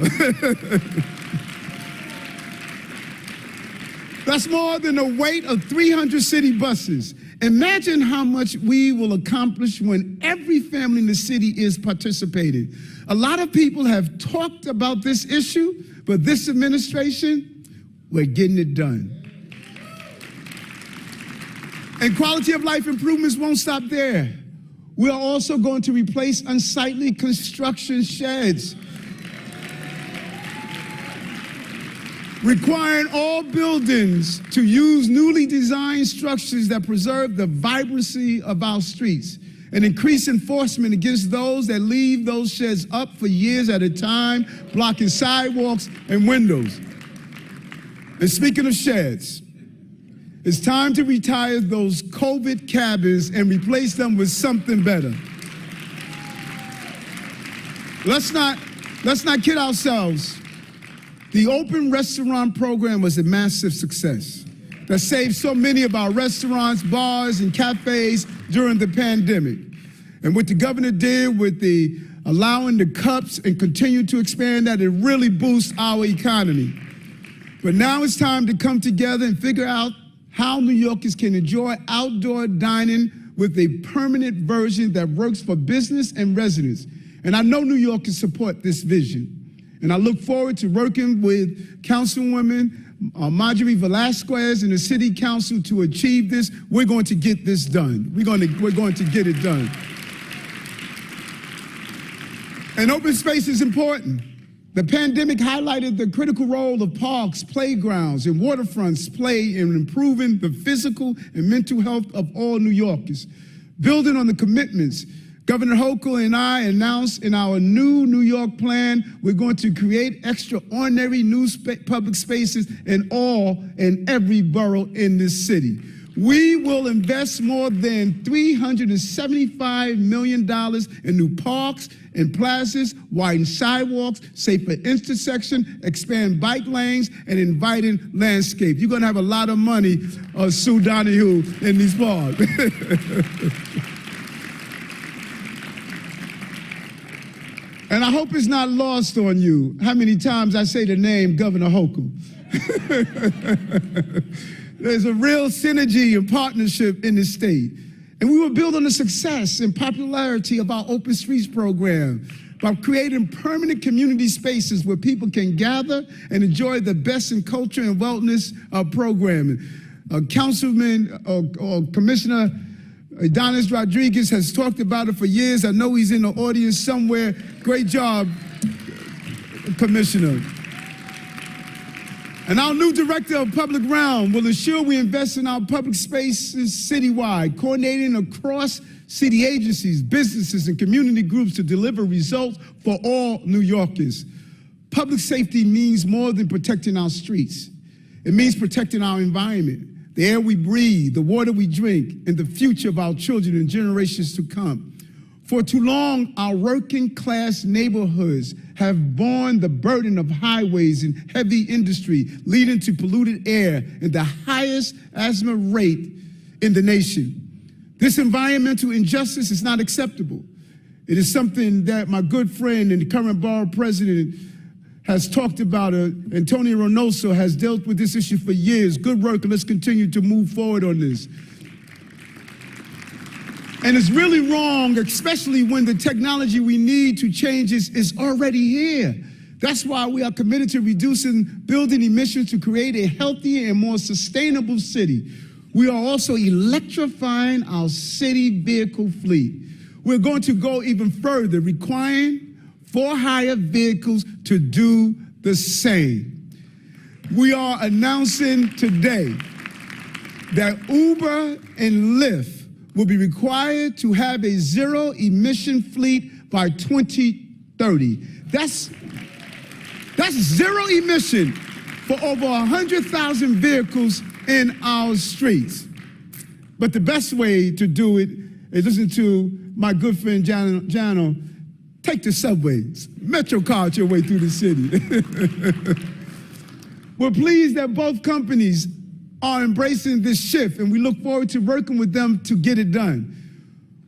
That's more than the weight of 300 city buses. Imagine how much we will accomplish when every family in the city is participating. A lot of people have talked about this issue, but this administration, we're getting it done. And quality of life improvements won't stop there. We are also going to replace unsightly construction sheds, requiring all buildings to use newly designed structures that preserve the vibrancy of our streets, and increase enforcement against those that leave those sheds up for years at a time, blocking sidewalks and windows. And speaking of sheds, it's time to retire those COVID cabins and replace them with something better. Let's not kid ourselves. The open restaurant program was a massive success that saved so many of our restaurants, bars, and cafes during the pandemic. And what the governor did with the allowing the cups and continue to expand that, it really boosts our economy. But now it's time to come together and figure out how New Yorkers can enjoy outdoor dining with a permanent version that works for business and residents. And I know New Yorkers support this vision. And I look forward to working with Councilwoman Marjorie Velasquez and the City Council to achieve this. We're going to get this done. We're going to get it done. And open space is important. The pandemic highlighted the critical role of parks, playgrounds, and waterfronts play in improving the physical and mental health of all New Yorkers. Building on the commitments Governor Hochul and I announced in our new New York plan, we're going to create extraordinary new public spaces in all and every borough in this city. We will invest more than $375 million in new parks and plazas, widen sidewalks, safer intersection, expand bike lanes, and inviting landscape. You're going to have a lot of money, Sue Donahue, in these parks. And I hope it's not lost on you how many times I say the name Governor Hochul. There's a real synergy and partnership in the state. And we will build on the success and popularity of our Open Streets program by creating permanent community spaces where people can gather and enjoy the best in culture and wellness programming. Councilman or Commissioner Adonis Rodriguez has talked about it for years. I know he's in the audience somewhere. Great job, Commissioner. And our new Director of Public Realm will ensure we invest in our public spaces citywide, coordinating across city agencies, businesses, and community groups to deliver results for all New Yorkers. Public safety means more than protecting our streets. It means protecting our environment, the air we breathe, the water we drink, and the future of our children and generations to come. For too long, our working class neighborhoods have borne the burden of highways and heavy industry, leading to polluted air and the highest asthma rate in the nation. This environmental injustice is not acceptable. It is something that my good friend and the current borough president has talked about. Antonio Reynoso has dealt with this issue for years. Good work, and let's continue to move forward on this. And it's really wrong, especially when the technology we need to change is already here. That's why we are committed to reducing building emissions to create a healthier and more sustainable city. We are also electrifying our city vehicle fleet. We're going to go even further, requiring for-hire vehicles to do the same. We are announcing today that Uber and Lyft will be required to have a zero-emission fleet by 2030. That's zero emission for over 100,000 vehicles in our streets. But the best way to do it is listen to my good friend Jano take the subways, Metro card your way through the city. We're pleased that both companies are embracing this shift, and we look forward to working with them to get it done.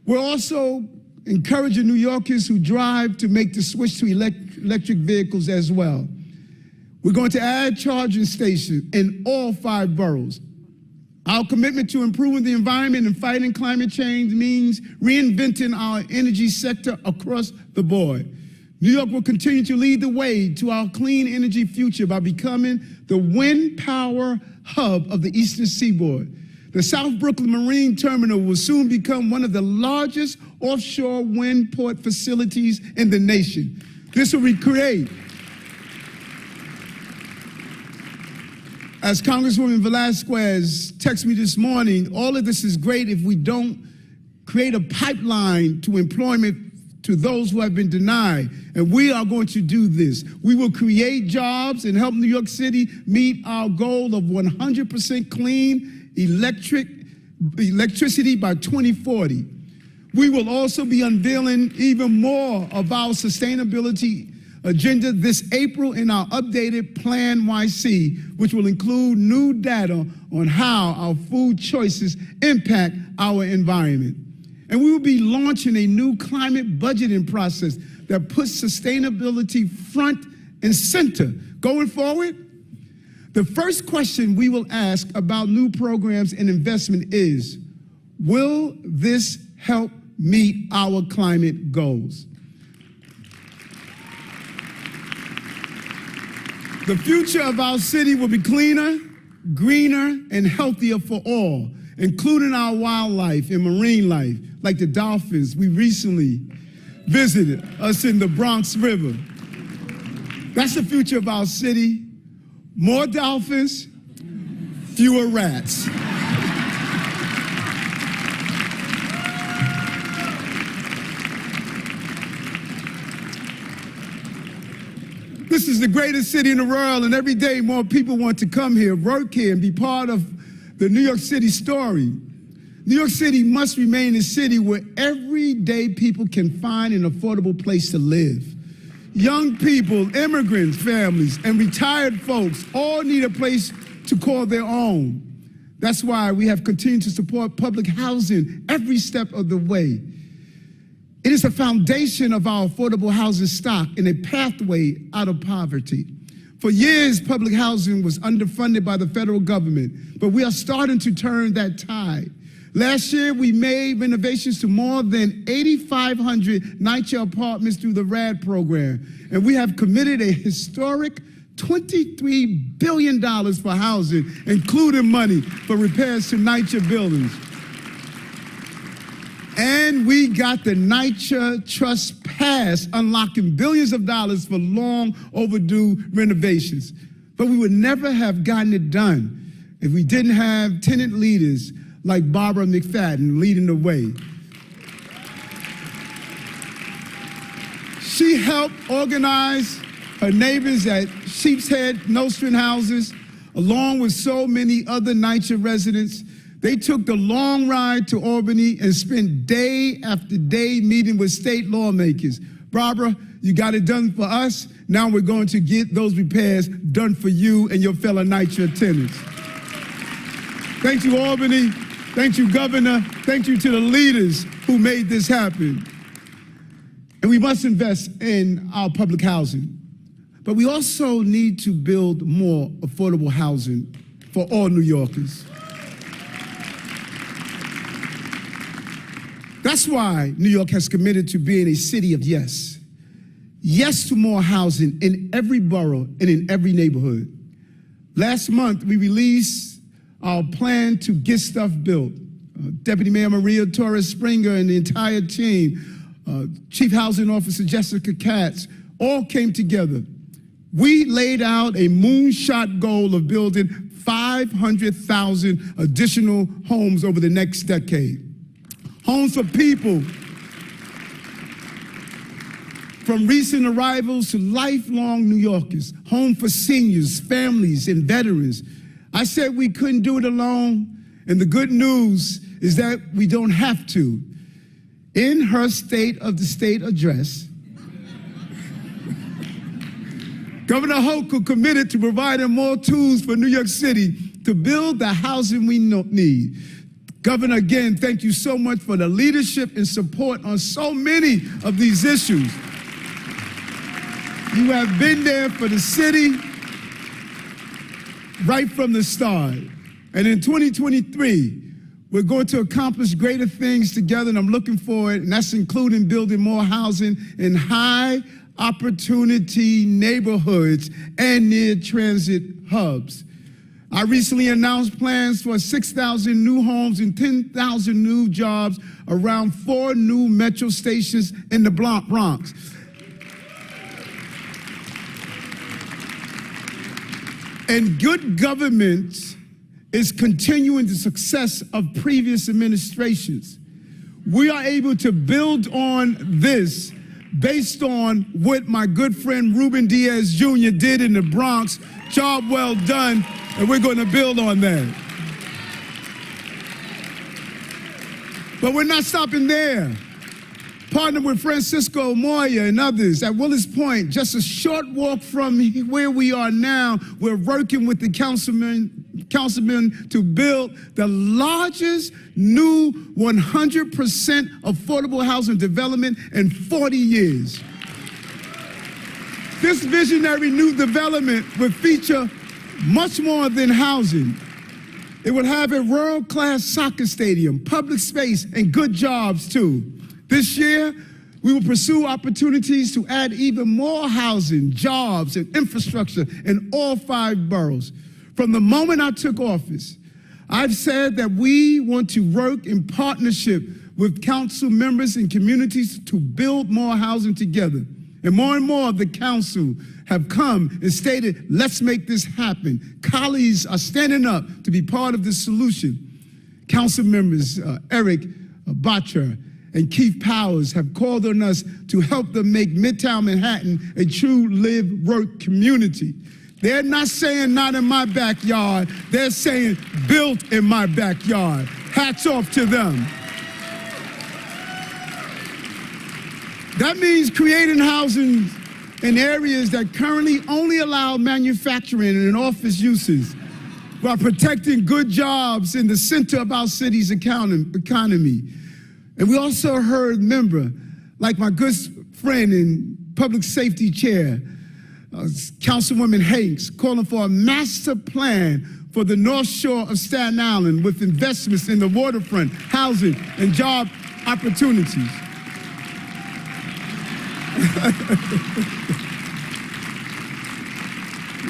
We're also encouraging New Yorkers who drive to make the switch to electric vehicles as well. We're going to add charging stations in all 5 boroughs. Our commitment to improving the environment and fighting climate change means reinventing our energy sector across the board. New York will continue to lead the way to our clean energy future by becoming the wind power hub of the Eastern Seaboard. The South Brooklyn Marine Terminal will soon become one of the largest offshore wind port facilities in the nation. This will recreate, as Congresswoman Velasquez texted me this morning, all of this is great if we don't create a pipeline to employment to those who have been denied. And we are going to do this. We will create jobs and help New York City meet our goal of 100% clean electricity by 2040. We will also be unveiling even more of our sustainability agenda this April in our updated Plan YC, which will include new data on how our food choices impact our environment. And we will be launching a new climate budgeting process that puts sustainability front and center. Going forward, the first question we will ask about new programs and investment is, will this help meet our climate goals? The future of our city will be cleaner, greener, and healthier for all, including our wildlife and marine life, like the dolphins we recently visited us in the Bronx River. That's the future of our city. More dolphins, fewer rats. This is the greatest city in the world, and every day more people want to come here, work here, and be part of the New York City story. New York City must remain a city where everyday people can find an affordable place to live. Young people, immigrants, families, and retired folks all need a place to call their own. That's why we have continued to support public housing every step of the way. It is the foundation of our affordable housing stock and a pathway out of poverty. For years, public housing was underfunded by the federal government, but we are starting to turn that tide. Last year, we made renovations to more than 8,500 NYCHA apartments through the RAD program, and we have committed a historic $23 billion for housing, including money for repairs to NYCHA buildings. And we got the NYCHA Trust passed, unlocking billions of dollars for long overdue renovations. But we would never have gotten it done if we didn't have tenant leaders like Barbara McFadden leading the way. She helped organize her neighbors at Sheepshead Nostrand houses, along with so many other NYCHA residents. They took the long ride to Albany and spent day after day meeting with state lawmakers. Barbara, you got it done for us. Now we're going to get those repairs done for you and your fellow NYCHA tenants. Thank you, Albany. Thank you, Governor. Thank you to the leaders who made this happen. And we must invest in our public housing. But we also need to build more affordable housing for all New Yorkers. That's why New York has committed to being a city of yes. Yes to more housing in every borough and in every neighborhood. Last month, we released our plan to get stuff built. Deputy Mayor Maria Torres Springer and the entire team, Chief Housing Officer Jessica Katz, all came together. We laid out a moonshot goal of building 500,000 additional homes over the next decade. Homes for people from recent arrivals to lifelong New Yorkers. Home for seniors, families, and veterans. I said we couldn't do it alone, and the good news is that we don't have to. In her State of the State address, Governor Hochul committed to providing more tools for New York City to build the housing we need. Governor, again, thank you so much for the leadership and support on so many of these issues. You have been there for the city right from the start. And in 2023, we're going to accomplish greater things together, and I'm looking forward, and that's including building more housing in high opportunity neighborhoods and near transit hubs. I recently announced plans for 6,000 new homes and 10,000 new jobs around 4 new metro stations in the Bronx. And good government is continuing the success of previous administrations. We are able to build on this based on what my good friend Ruben Diaz Jr. did in the Bronx. Job well done, and we're going to build on that. But we're not stopping there. Partnered with Francisco Moya and others at Willis Point, just a short walk from where we are now, we're working with the councilmen to build the largest new 100% affordable housing development in 40 years. This visionary new development will feature much more than housing. It will have a world-class soccer stadium, public space, and good jobs too. This year, we will pursue opportunities to add even more housing, jobs, and infrastructure in all 5 boroughs. From the moment I took office, I've said that we want to work in partnership with council members and communities to build more housing together. And more of the council have come and stated, let's make this happen. Colleagues are standing up to be part of the solution. Council members Eric Botcher and Keith Powers have called on us to help them make Midtown Manhattan a true live-work community. They're not saying not in my backyard, they're saying built in my backyard. Hats off to them. That means creating housing in areas that currently only allow manufacturing and office uses, while protecting good jobs in the center of our city's economy. And we also heard member, like my good friend and public safety chair, Councilwoman Hanks, calling for a master plan for the North Shore of Staten Island with investments in the waterfront, housing, and job opportunities.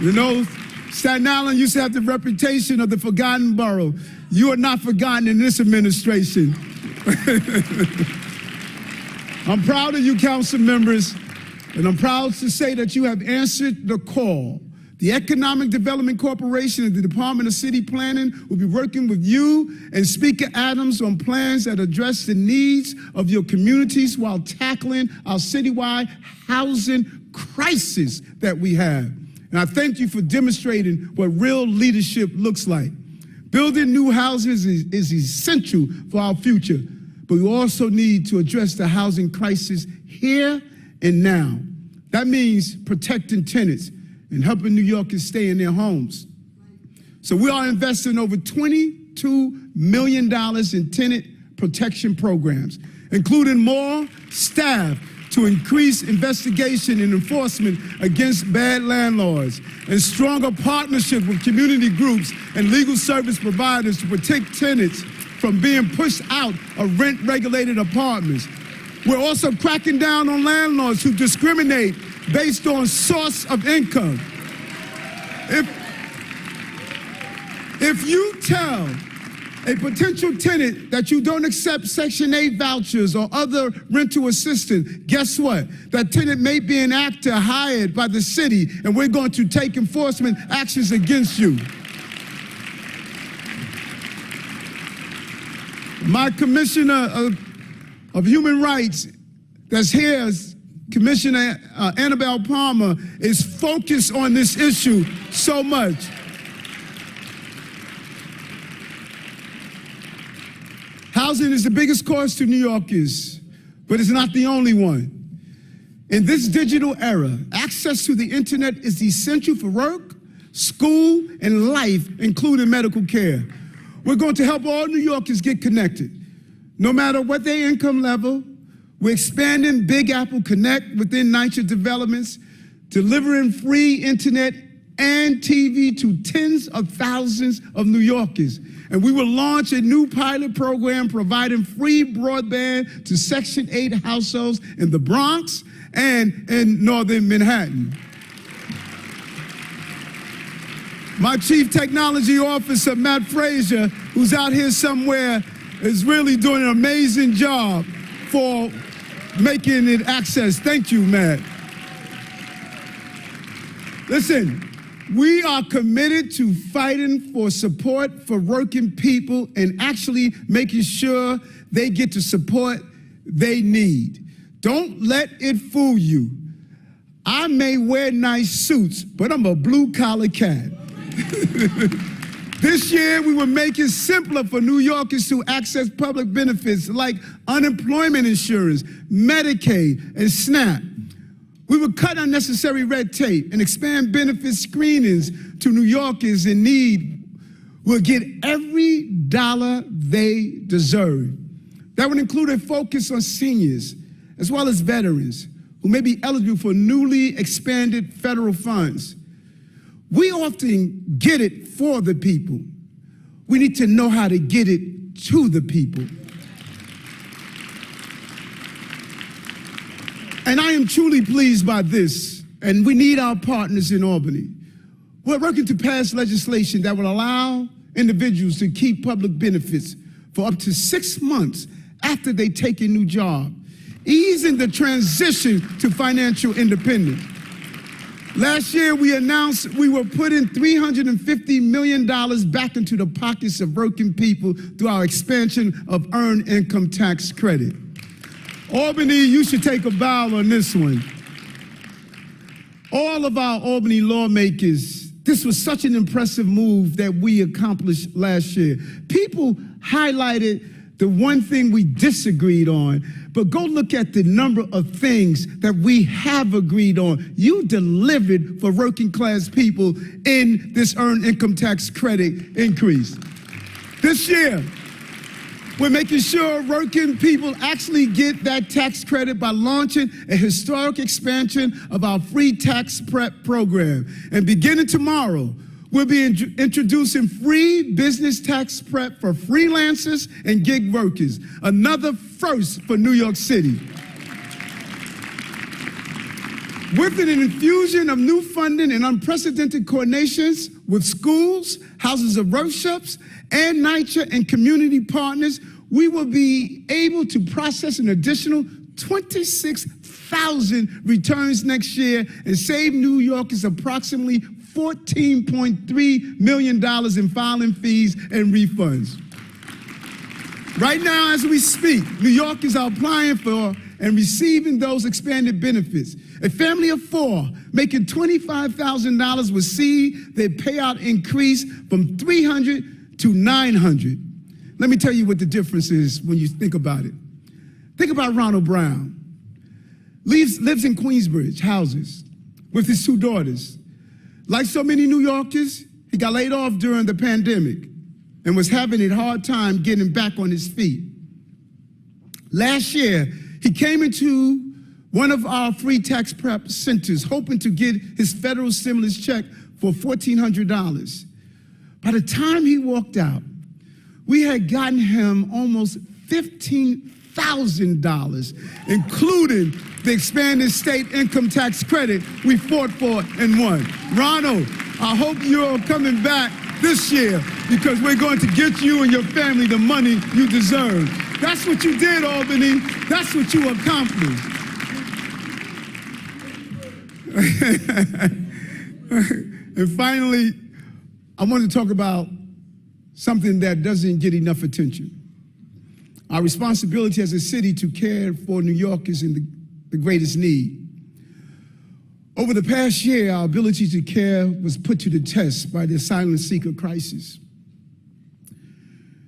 You know, Staten Island used to have the reputation of the forgotten borough. You are not forgotten in this administration. I'm proud of you, council members, and I'm proud to say that you have answered the call. The Economic Development Corporation and the Department of City Planning will be working with you and Speaker Adams on plans that address the needs of your communities while tackling our citywide housing crisis that we have. And I thank you for demonstrating what real leadership looks like. Building new houses is essential for our future, but we also need to address the housing crisis here and now. That means protecting tenants and helping New Yorkers stay in their homes. So we are investing over $22 million in tenant protection programs, including more staff to increase investigation and enforcement against bad landlords, and stronger partnership with community groups and legal service providers to protect tenants from being pushed out of rent-regulated apartments. We're also cracking down on landlords who discriminate based on source of income. If you tell a potential tenant that you don't accept Section 8 vouchers or other rental assistance, guess what? That tenant may be an actor hired by the city, and we're going to take enforcement actions against you. My Commissioner of Human Rights that's here, Commissioner Annabelle Palmer, is focused on this issue so much. Housing is the biggest cost to New Yorkers, but it's not the only one. In this digital era, access to the internet is essential for work, school, and life, including medical care. We're going to help all New Yorkers get connected. No matter what their income level, we're expanding Big Apple Connect within NYCHA developments, delivering free internet and TV to tens of thousands of New Yorkers. And we will launch a new pilot program providing free broadband to Section 8 households in the Bronx and in northern Manhattan. My Chief Technology Officer, Matt Frazier, who's out here somewhere, is really doing an amazing job for making it access. Thank you, Matt. Listen, we are committed to fighting for support for working people and actually making sure they get the support they need. Don't let it fool you. I may wear nice suits, but I'm a blue-collar cat. This year, we will make it simpler for New Yorkers to access public benefits like unemployment insurance, Medicaid, and SNAP. We will cut unnecessary red tape and expand benefit screenings to New Yorkers in need. Will get every dollar they deserve. That would include a focus on seniors, as well as veterans, who may be eligible for newly expanded federal funds. We often get it for the people. We need to know how to get it to the people. And I am truly pleased by this, and we need our partners in Albany. We're working to pass legislation that will allow individuals to keep public benefits for up to 6 months after they take a new job, easing the transition to financial independence. Last year, we announced we were putting $350 million back into the pockets of working people through our expansion of earned income tax credit. Albany, you should take a bow on this one. All of our Albany lawmakers, this was such an impressive move that we accomplished last year. People highlighted the one thing we disagreed on, but go look at the number of things that we have agreed on. You delivered for working class people in this earned income tax credit increase. This year, we're making sure working people actually get that tax credit by launching a historic expansion of our free tax prep program. And beginning tomorrow, we'll be introducing free business tax prep for freelancers and gig workers, another first for New York City. With an infusion of new funding and unprecedented coordinations with schools, houses of workshops, and NYCHA and community partners, we will be able to process an additional 26,000 returns next year and save New Yorkers approximately $14.3 million in filing fees and refunds. Right now, as we speak, New Yorkers are applying for and receiving those expanded benefits. A family of 4 making $25,000 will see their payout increase from $300 to $900. Let me tell you what the difference is when you think about it. Think about Ronald Brown. Lives in Queensbridge, houses, with his 2 daughters. Like so many New Yorkers, he got laid off during the pandemic and was having a hard time getting back on his feet. Last year, he came into one of our free tax prep centers hoping to get his federal stimulus check for $1,400. By the time he walked out, we had gotten him almost $15,000, including the expanded state income tax credit we fought for and won. Ronald, I hope you're coming back this year because we're going to get you and your family the money you deserve. That's what you did, Albany. That's what you accomplished. And finally, I want to talk about something that doesn't get enough attention. Our responsibility as a city to care for New Yorkers in the greatest need. Over the past year, our ability to care was put to the test by the asylum seeker crisis.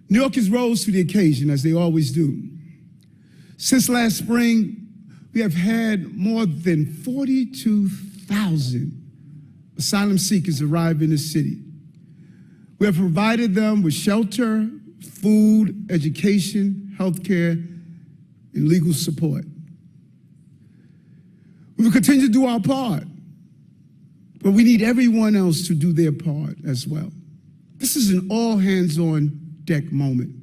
New Yorkers rose to the occasion, as they always do. Since last spring, we have had more than 42,000 asylum seekers arrive in the city. We have provided them with shelter, food, education, healthcare, and legal support. We will continue to do our part, but we need everyone else to do their part as well. This is an all-hands-on-deck moment.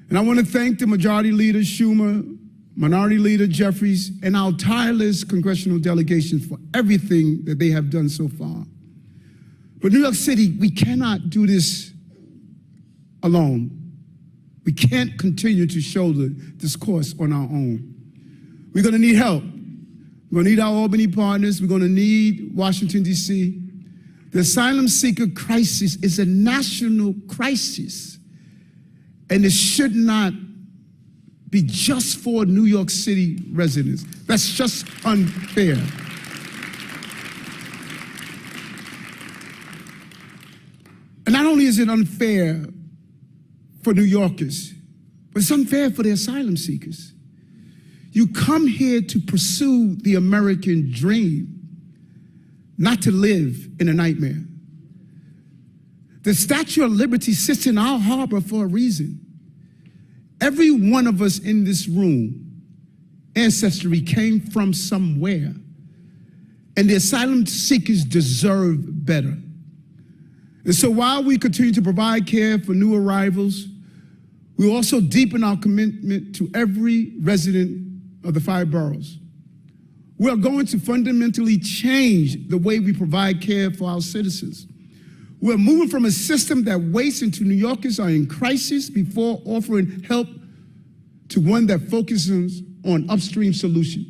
And I want to thank the Majority Leader Schumer, Minority Leader Jeffries, and our tireless congressional delegations for everything that they have done so far. But New York City, we cannot do this alone. We can't continue to shoulder this course on our own. We're going to need help. We're going to need our Albany partners. We're going to need Washington, D.C. The asylum seeker crisis is a national crisis, and it should not be just for New York City residents. That's just unfair. And not only is it unfair for New Yorkers, but it's unfair for the asylum seekers. You come here to pursue the American dream, not to live in a nightmare. The Statue of Liberty sits in our harbor for a reason. Every one of us in this room, ancestry came from somewhere, and the asylum seekers deserve better. And so while we continue to provide care for new arrivals, we also deepen our commitment to every resident of the 5 boroughs. We are going to fundamentally change the way we provide care for our citizens. We're moving from a system that waits until New Yorkers are in crisis before offering help to one that focuses on upstream solutions.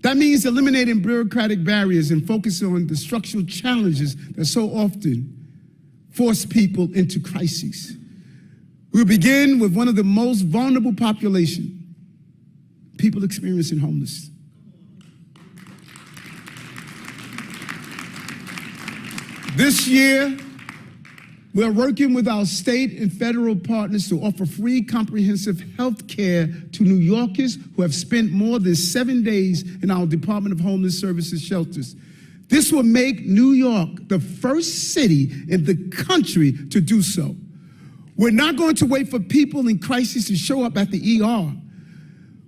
That means eliminating bureaucratic barriers and focusing on the structural challenges that so often force people into crises. We'll begin with one of the most vulnerable populations, people experiencing homelessness. This year, we're working with our state and federal partners to offer free comprehensive health care to New Yorkers who have spent more than 7 days in our Department of Homeless Services shelters. This will make New York the first city in the country to do so. We're not going to wait for people in crisis to show up at the ER.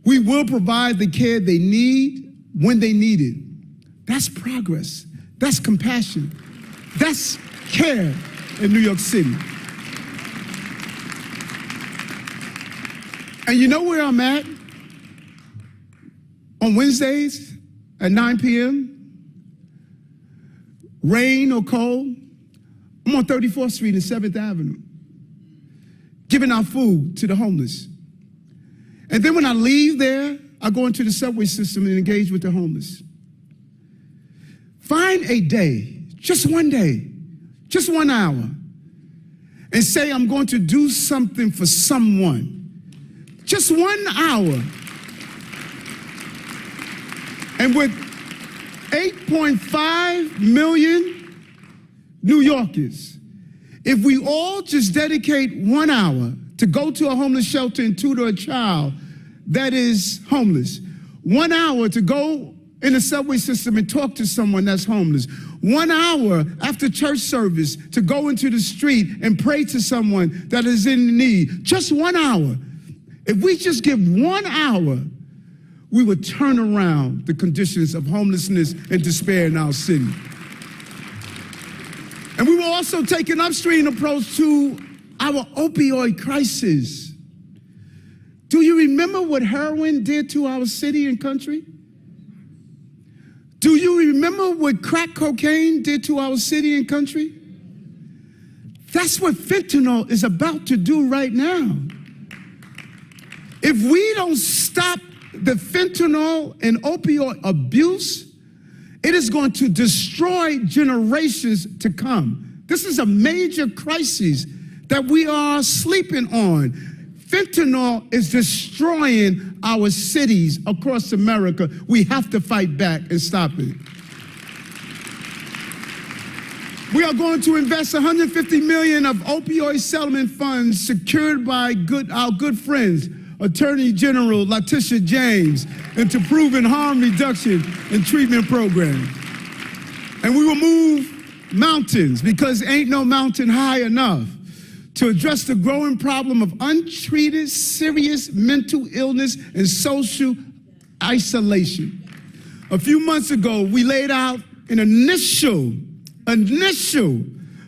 We will provide the care they need when they need it. That's progress. That's compassion. That's care in New York City. And you know where I'm at? On Wednesdays at 9 p.m., rain or cold, I'm on 34th Street and 7th Avenue, giving out food to the homeless. And then when I leave there, I go into the subway system and engage with the homeless. Find a day, just one day, just 1 hour, and say I'm going to do something for someone. Just 1 hour. And with 8.5 million New Yorkers, if we all just dedicate 1 hour to go to a homeless shelter and tutor a child that is homeless, 1 hour to go in the subway system and talk to someone that's homeless, 1 hour after church service to go into the street and pray to someone that is in need, just 1 hour. If we just give 1 hour, we would turn around the conditions of homelessness and despair in our city. And we will also take an upstream approach to our opioid crisis. Do you remember what heroin did to our city and country? Do you remember what crack cocaine did to our city and country? That's what fentanyl is about to do right now. If we don't stop the fentanyl and opioid abuse, it is going to destroy generations to come. This is a major crisis that we are sleeping on. Fentanyl is destroying our cities across America. We have to fight back and stop it. We are going to invest $150 million of opioid settlement funds secured by our good friends, Attorney General Letitia James into proven harm reduction and treatment programs. And we will move mountains because ain't no mountain high enough to address the growing problem of untreated serious mental illness and social isolation. A few months ago, we laid out an initial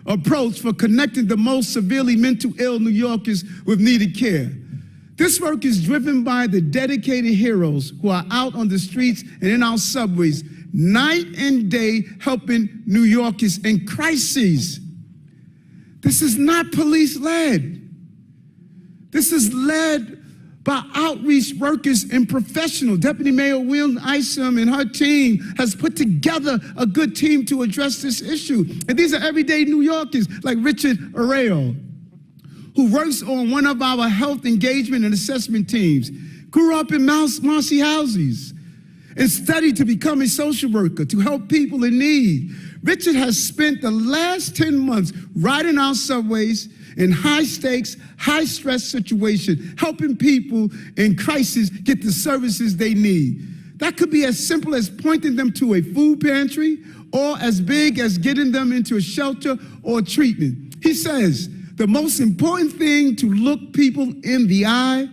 approach for connecting the most severely mental ill New Yorkers with needed care. This work is driven by the dedicated heroes who are out on the streets and in our subways night and day helping New Yorkers in crises. This is not police-led. This is led by outreach workers and professionals. Deputy Mayor Will Isom and her team has put together a good team to address this issue. And these are everyday New Yorkers like Richard Arreo, who works on one of our health engagement and assessment teams, grew up in Marcy houses, and studied to become a social worker to help people in need. Richard has spent the last 10 months riding our subways in high-stakes, high-stress situations, helping people in crisis get the services they need. That could be as simple as pointing them to a food pantry or as big as getting them into a shelter or treatment. He says, the most important thing to look people in the eye,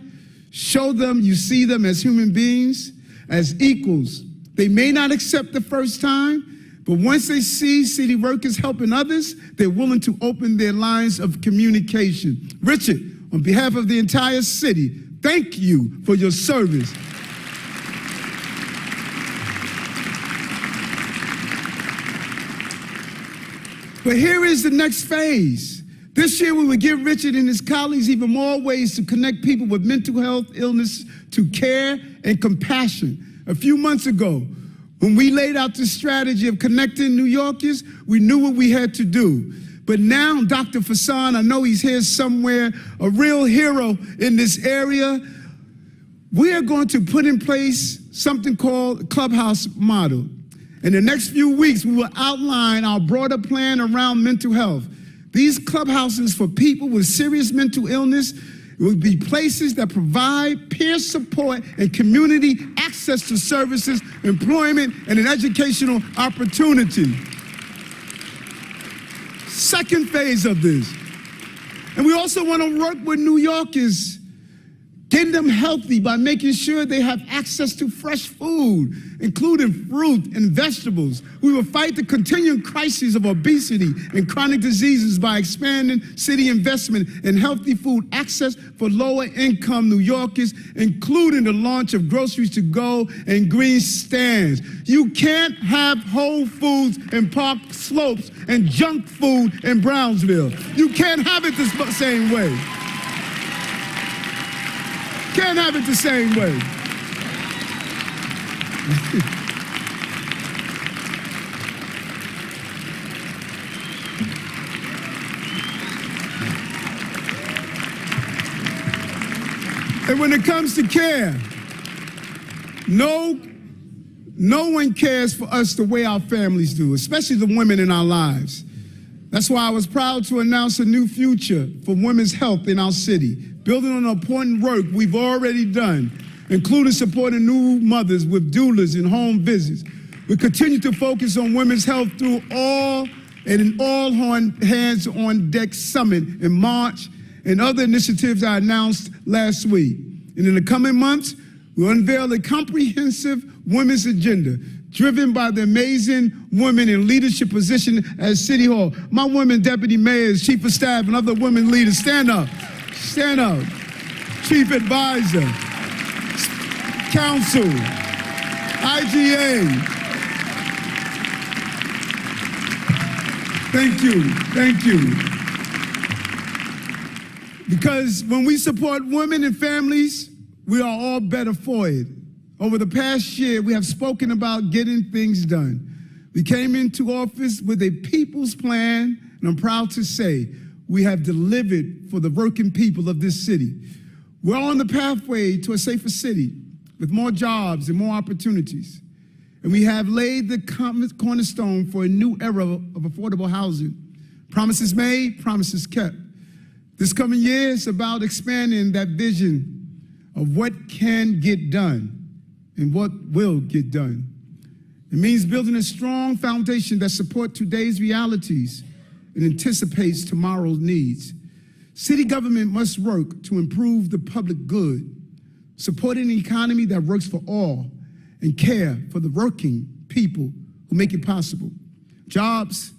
show them you see them as human beings, as equals. They may not accept the first time, but once they see city workers helping others, they're willing to open their lines of communication. Richard, on behalf of the entire city, thank you for your service. But here is the next phase. This year, we will give Richard and his colleagues even more ways to connect people with mental health illness to care and compassion. A few months ago, when we laid out the strategy of connecting New Yorkers, we knew what we had to do. But now, Dr. Fassan, I know he's here somewhere, a real hero in this area, we are going to put in place something called Clubhouse Model. In the next few weeks, we will outline our broader plan around mental health. These clubhouses for people with serious mental illness will be places that provide peer support and community access to services, employment, and an educational opportunity. Second phase of this. And we also want to work with New Yorkers, getting them healthy by making sure they have access to fresh food, including fruit and vegetables. We will fight the continuing crises of obesity and chronic diseases by expanding city investment in healthy food access for lower-income New Yorkers, including the launch of groceries to go and green stands. You can't have Whole Foods in Park Slopes and junk food in Brownsville. You can't have it the same way. Can't have it the same way. And when it comes to care, no one cares for us the way our families do, especially the women in our lives. That's why I was proud to announce a new future for women's health in our city, building on the important work we've already done, including supporting new mothers with doulas and home visits. We continue to focus on women's health through an all-hands-on-deck summit in March and other initiatives I announced last week. And in the coming months, we'll unveil a comprehensive women's agenda driven by the amazing women in leadership position at City Hall. My women deputy mayors, chief of staff, and other women leaders, stand up. Stand up. Chief advisor, council, IGA. Thank you. Thank you. Because when we support women and families, we are all better for it. Over the past year, we have spoken about getting things done. We came into office with a people's plan, and I'm proud to say we have delivered for the working people of this city. We're on the pathway to a safer city with more jobs and more opportunities. And we have laid the cornerstone for a new era of affordable housing. Promises made, promises kept. This coming year is about expanding that vision of what can get done and what will get done. It means building a strong foundation that supports today's realities and anticipates tomorrow's needs. City government must work to improve the public good, supporting an economy that works for all and care for the working people who make it possible. Jobs,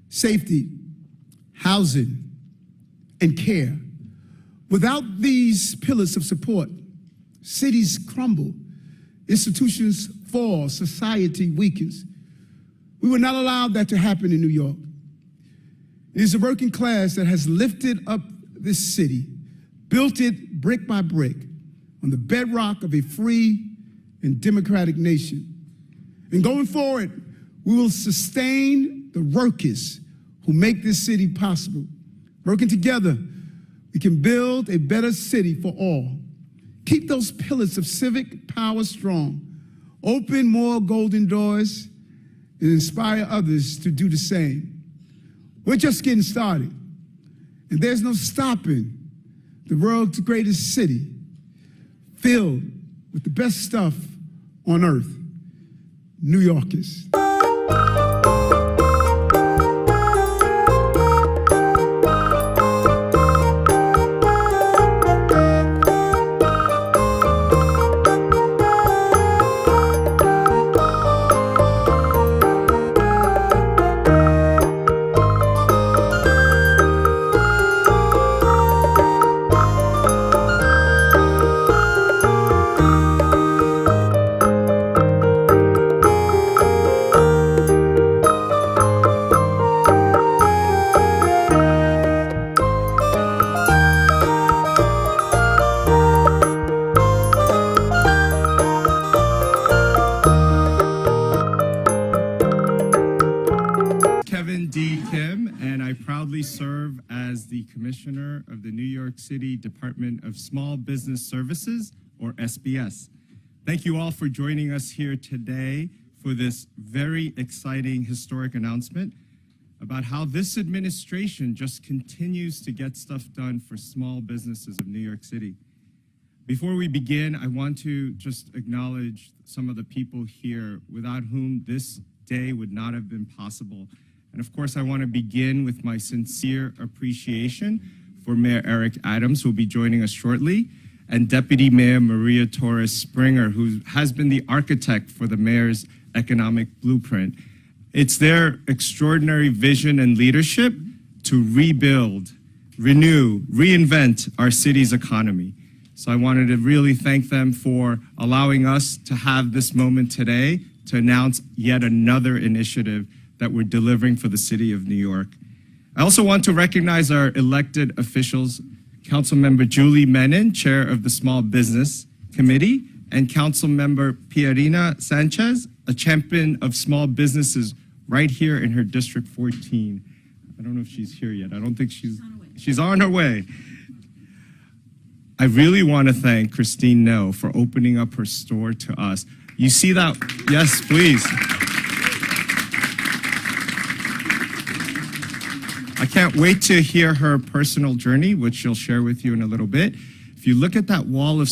safety, housing, and care. Without these pillars of support, cities crumble, institutions fall, society weakens. We will not allow that to happen in New York. It is the working class that has lifted up this city, built it brick by brick on the bedrock of a free and democratic nation. And going forward, we will sustain the workers who make this city possible. Working together, we can build a better city for all. Keep those pillars of civic power strong. Open more golden doors and inspire others to do the same. We're just getting started, and there's no stopping the world's greatest city, filled with the best stuff on earth, New Yorkers. Serve as the Commissioner of the New York City Department of Small Business Services, or SBS. Thank you all for joining us here today for this very exciting historic announcement about how this administration just continues to get stuff done for small businesses of New York City. Before we begin, I want to just acknowledge some of the people here without whom this day would not have been possible. And of course, I want to begin with my sincere appreciation for Mayor Eric Adams, who will be joining us shortly, and Deputy Mayor Maria Torres Springer, who has been the architect for the mayor's economic blueprint. It's their extraordinary vision and leadership to rebuild, renew, reinvent our city's economy. So I wanted to really thank them for allowing us to have this moment today to announce yet another initiative that we're delivering for the city of New York. I also want to recognize our elected officials, Councilmember Julie Menon, Chair of the Small Business Committee, and Councilmember Pierina Sanchez, a champion of small businesses right here in her District 14. I don't know if she's here yet. I don't think she's on her way. I really want to thank Christine No for opening up her store to us. You see that? Yes, please. I can't wait to hear her personal journey, which she'll share with you in a little bit. If you look at that wall of